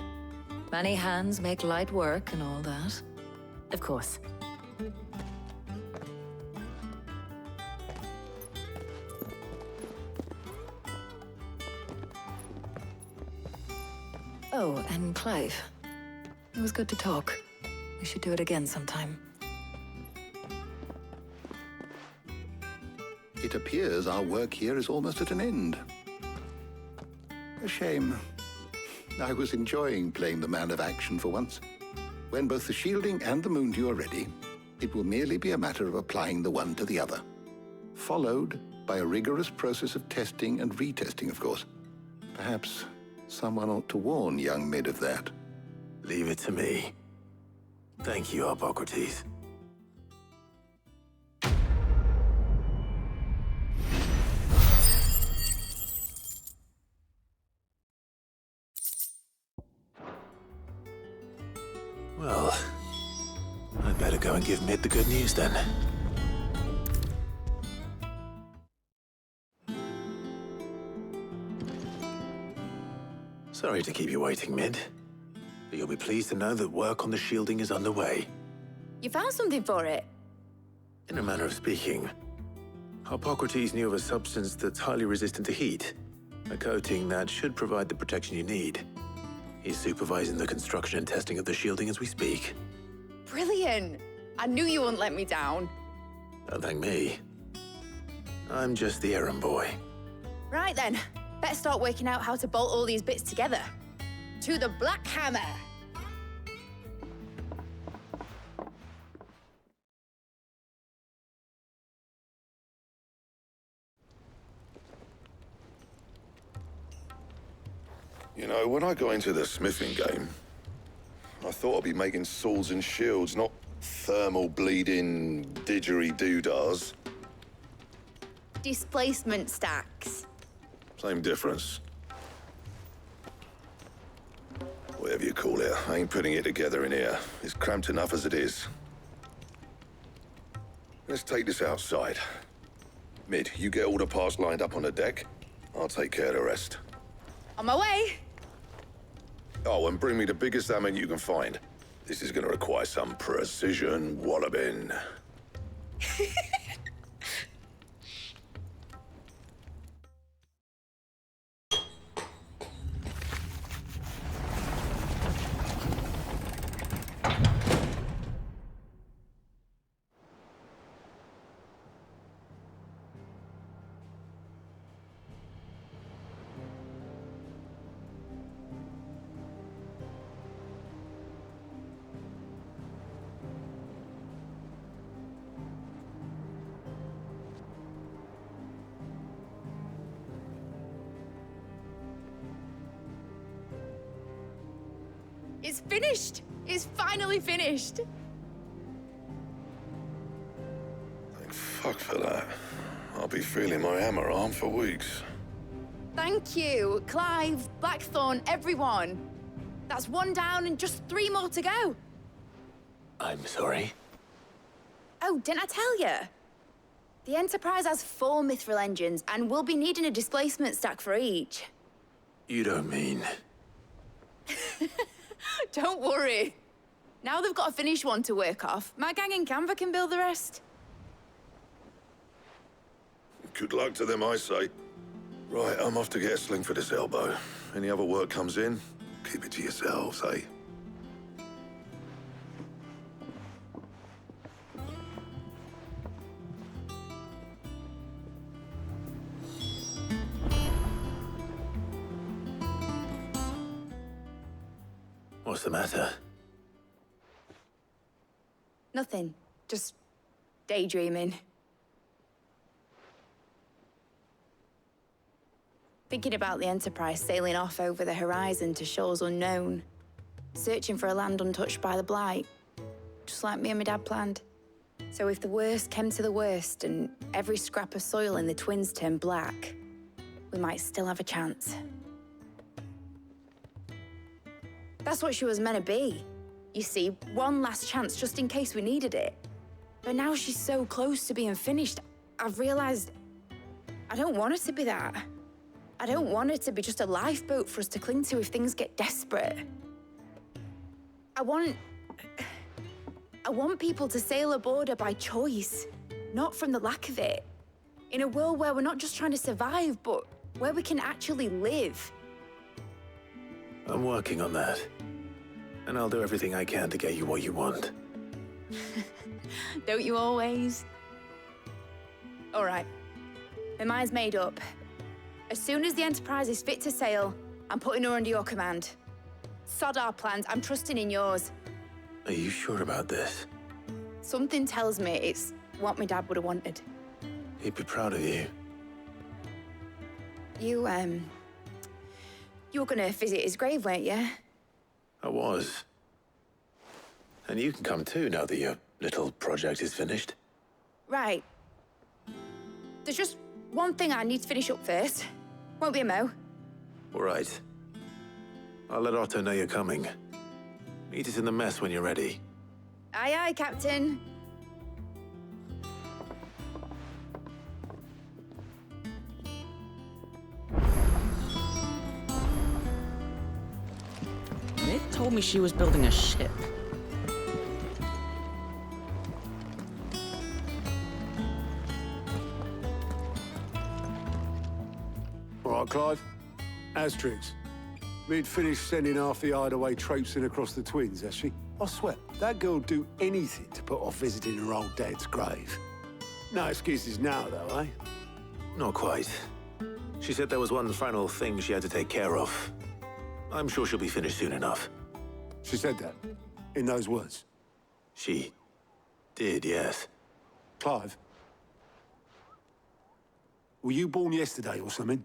Many hands make light work and all that. Of course. Oh, and Clive. It was good to talk. We should do it again sometime. It appears our work here is almost at an end. A shame. I was enjoying playing the man of action for once. When both the shielding and the moondew are ready, it will merely be a matter of applying the one to the other. Followed by a rigorous process of testing and retesting, of course. Perhaps someone ought to warn young Mid of that. Leave it to me. Thank you, Hippocrates. Well, I'd better go and give Mid the good news then. Sorry to keep you waiting, Mid. But you'll be pleased to know that work on the shielding is underway. You found something for it? In a manner of speaking, Hippocrates knew of a substance that's highly resistant to heat, a coating that should provide the protection you need. He's supervising the construction and testing of the shielding as we speak. Brilliant! I knew you wouldn't let me down. Don't thank me. I'm just the errand boy. Right then, better start working out how to bolt all these bits together. To the Black Hammer! You know, when I got into the smithing game, I thought I'd be making swords and shields, not thermal bleeding didgeridoo-dahs. Displacement stacks. Same difference. Whatever you call it, I ain't putting it together in here. It's cramped enough as it is. Let's take this outside. Mid, you get all the parts lined up on the deck. I'll take care of the rest. On my way! Oh, and bring me the biggest hammer you can find. This is gonna require some precision walloping. It's finished! It's finally finished! Thank fuck for that. I'll be feeling my hammer arm for weeks. Thank you, Clive, Blackthorn, everyone. That's one down and just 3 more to go. I'm sorry. Oh, didn't I tell you? The Enterprise has 4 mithril engines, and we'll be needing a displacement stack for each. You don't mean... Don't worry. Now they've got a finished one to work off, my gang in Canva can build the rest. Good luck to them, I say. Right, I'm off to get a sling for this elbow. Any other work comes in, keep it to yourselves, eh? What's the matter? Nothing. Just daydreaming. Thinking about the Enterprise sailing off over the horizon to shores unknown. Searching for a land untouched by the Blight. Just like me and my dad planned. So if the worst came to the worst and every scrap of soil in the Twins turned black, we might still have a chance. That's what she was meant to be. You see, one last chance just in case we needed it. But now she's so close to being finished, I've realized I don't want it to be that. I don't want it to be just a lifeboat for us to cling to if things get desperate. I want people to sail aboard her by choice, not from the lack of it. In a world where we're not just trying to survive, but where we can actually live. I'm working on that. And I'll do everything I can to get you what you want. Don't you always? All right. My mind's made up. As soon as the Enterprise is fit to sail, I'm putting her under your command. Sod our plans, I'm trusting in yours. Are you sure about this? Something tells me it's what my dad would have wanted. He'd be proud of you. You were gonna visit his grave, weren't you? I was. And you can come too, now that your little project is finished. Right. There's just one thing I need to finish up first. Won't be a mo. All right. I'll let Otto know you're coming. Meet us in the mess when you're ready. Aye, aye, Captain. Mid told me she was building a ship. All right, Clive. STRIX. We'd finished sending half the hideaway traipsing across the twins, has she? I swear, that girl'd do anything to put off visiting her old dad's grave. No excuses now, though, eh? Not quite. She said there was one final thing she had to take care of. I'm sure she'll be finished soon enough. She said that? In those words? She did, yes. Clive? Were you born yesterday or something?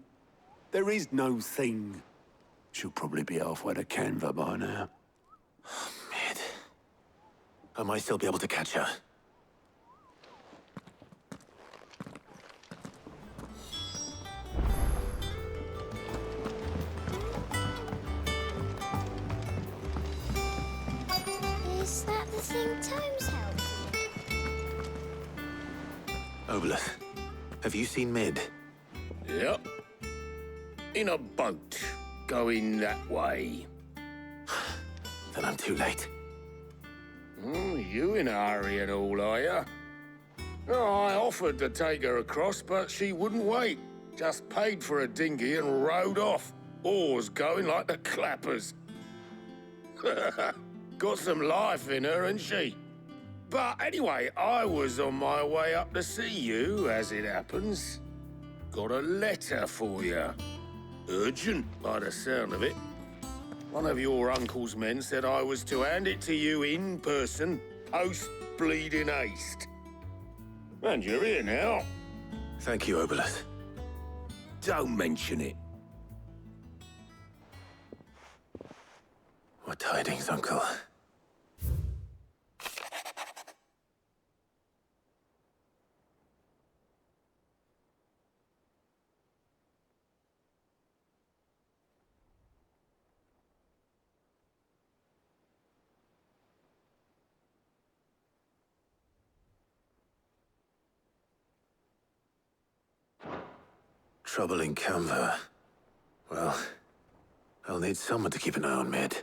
There is no thing. She'll probably be halfway to Canva by now. Mid. I might still be able to catch her. Is that the thing Tomes helped? Obolus, have you seen Mid? Yep. In a boat, going that way. Then I'm too late. You in a hurry and all, are you? Oh, I offered to take her across, but she wouldn't wait. Just paid for a dinghy and rowed off. Oars going like the clappers. Got some life in her, ain't she? But anyway, I was on my way up to see you, as it happens. Got a letter for you. Urgent, by the sound of it. One of your uncle's men said I was to hand it to you in person, post-bleeding haste. And you're here now. Thank you, Obolus. Don't mention it. What tidings, Uncle? Trouble in Canva. Well, I'll need someone to keep an eye on Mid.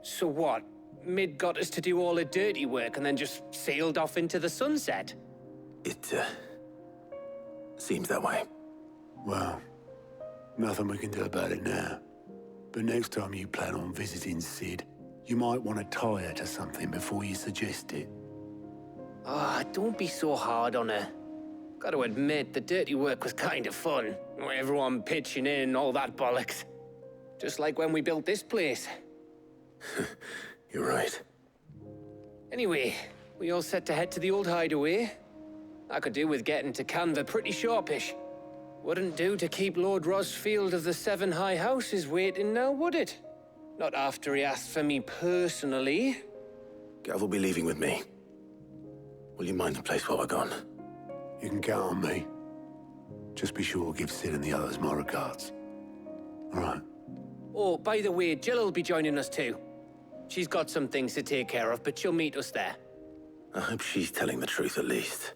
So what? Mid got us to do all the dirty work and then just sailed off into the sunset? It, seems that way. Well, nothing we can do about it now. But next time you plan on visiting Sid, you might want to tie her to something before you suggest it. Ah, don't be so hard on her. Got to admit, the dirty work was kind of fun. Everyone pitching in, all that bollocks. Just like when we built this place. You're right. Anyway, we all set to head to the old hideaway. I could do with getting to Canva pretty sharpish. Wouldn't do to keep Lord Rosfield of the Seven High Houses waiting now, would it? Not after he asked for me personally. Gav will be leaving with me. Will you mind the place while we're gone? You can count on me. Just be sure to give Sid and the others my regards. All right. Oh, by the way, Jill will be joining us too. She's got some things to take care of, but she'll meet us there. I hope she's telling the truth at least.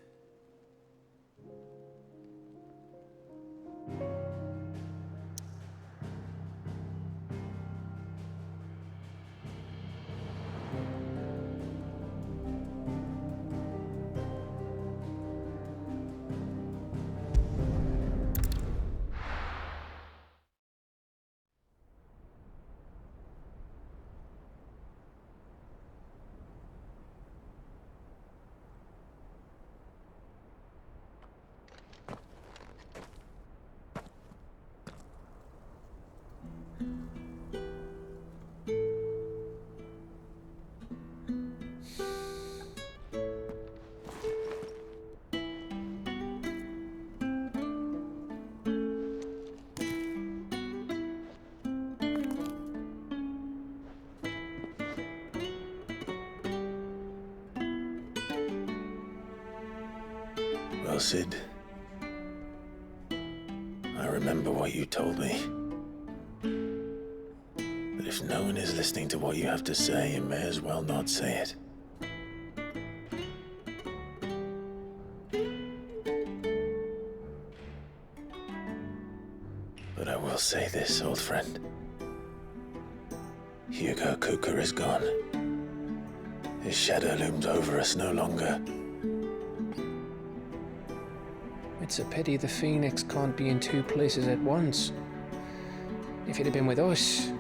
Sid. I remember what you told me. But if no one is listening to what you have to say, you may as well not say it. But I will say this, old friend. Hugo Kuka is gone. His shadow looms over us no longer. It's a pity the Phoenix can't be in two places at once. If he'd have been with us,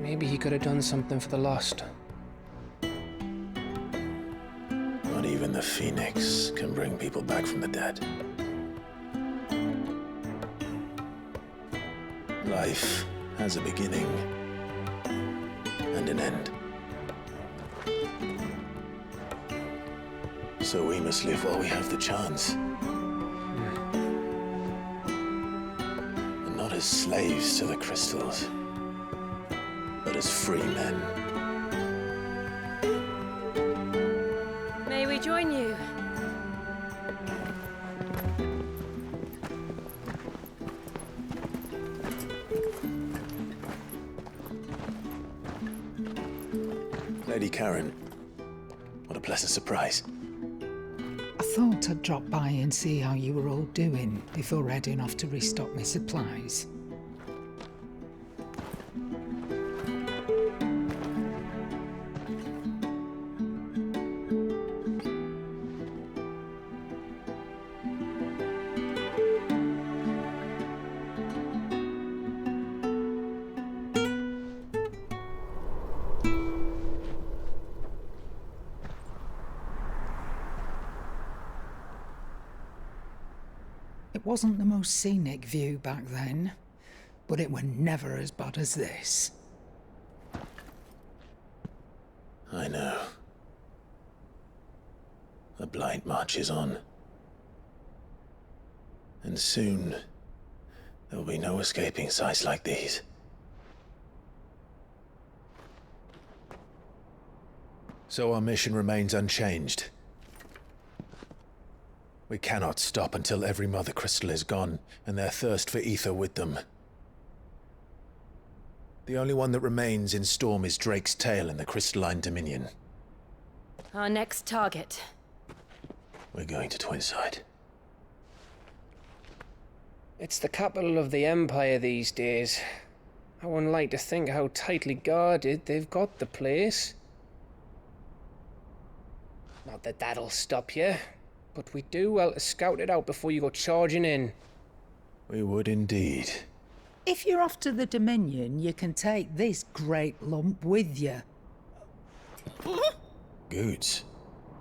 maybe he could have done something for the lost. Not even the Phoenix can bring people back from the dead. Life has a beginning and an end. So we must live while we have the chance. And not as slaves to the crystals, but as free men. May we join you? Lady Karen, what a pleasant surprise. I thought I'd drop by and see how you were all doing before heading off to restock my supplies. It wasn't the most scenic view back then, but it were never as bad as this. I know. The Blight marches on. And soon, there will be no escaping sights like these. So our mission remains unchanged. We cannot stop until every Mother Crystal is gone, and their thirst for ether with them. The only one that remains in Storm is Drake's tail in the Crystalline Dominion. Our next target. We're going to Twinside. It's the capital of the Empire these days. I wouldn't like to think how tightly guarded they've got the place. Not that that'll stop you, but we do well to scout it out before you go charging in. We would indeed. If you're off to the Dominion, you can take this great lump with you. Goods.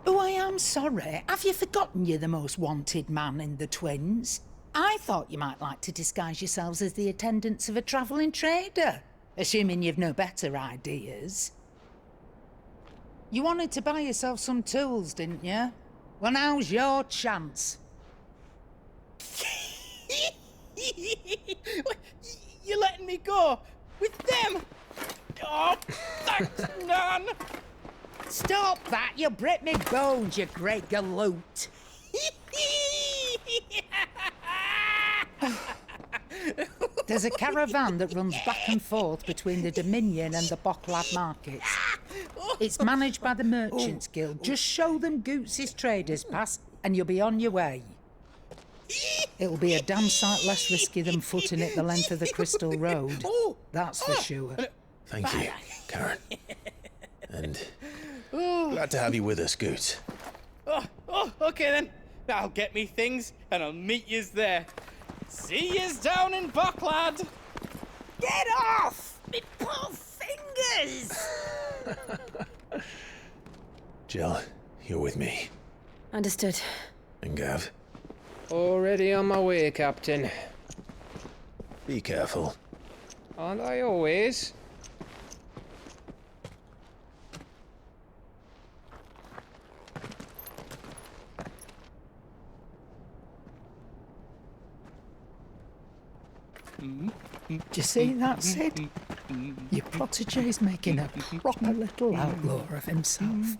Oh, I am sorry. Have you forgotten you're the most wanted man in the Twins? I thought you might like to disguise yourselves as the attendants of a travelling trader, assuming you've no better ideas. You wanted to buy yourself some tools, didn't you? Well, now's your chance. You're letting me go with them? Oh, thanks, Nan. Stop that! You'll break me bones, you great galoot. There's a caravan that runs back and forth between the Dominion and the Bocklad markets. It's managed by the Merchants Guild. Just show them Goots' traders pass and you'll be on your way. It'll be a damn sight less risky than footing it the length of the Crystal Road. That's for sure. Thank you, Karen. And glad to have you with us, Goots. Okay then. I'll get me things and I'll meet yous there. See yous down in Bocklad. Get off! Me poor fingers! Jill, you're with me. Understood. And Gav? Already on my way, Captain. Be careful. Aren't I always? Do you see that, Sid? Your protégé's making a proper little outlaw of himself.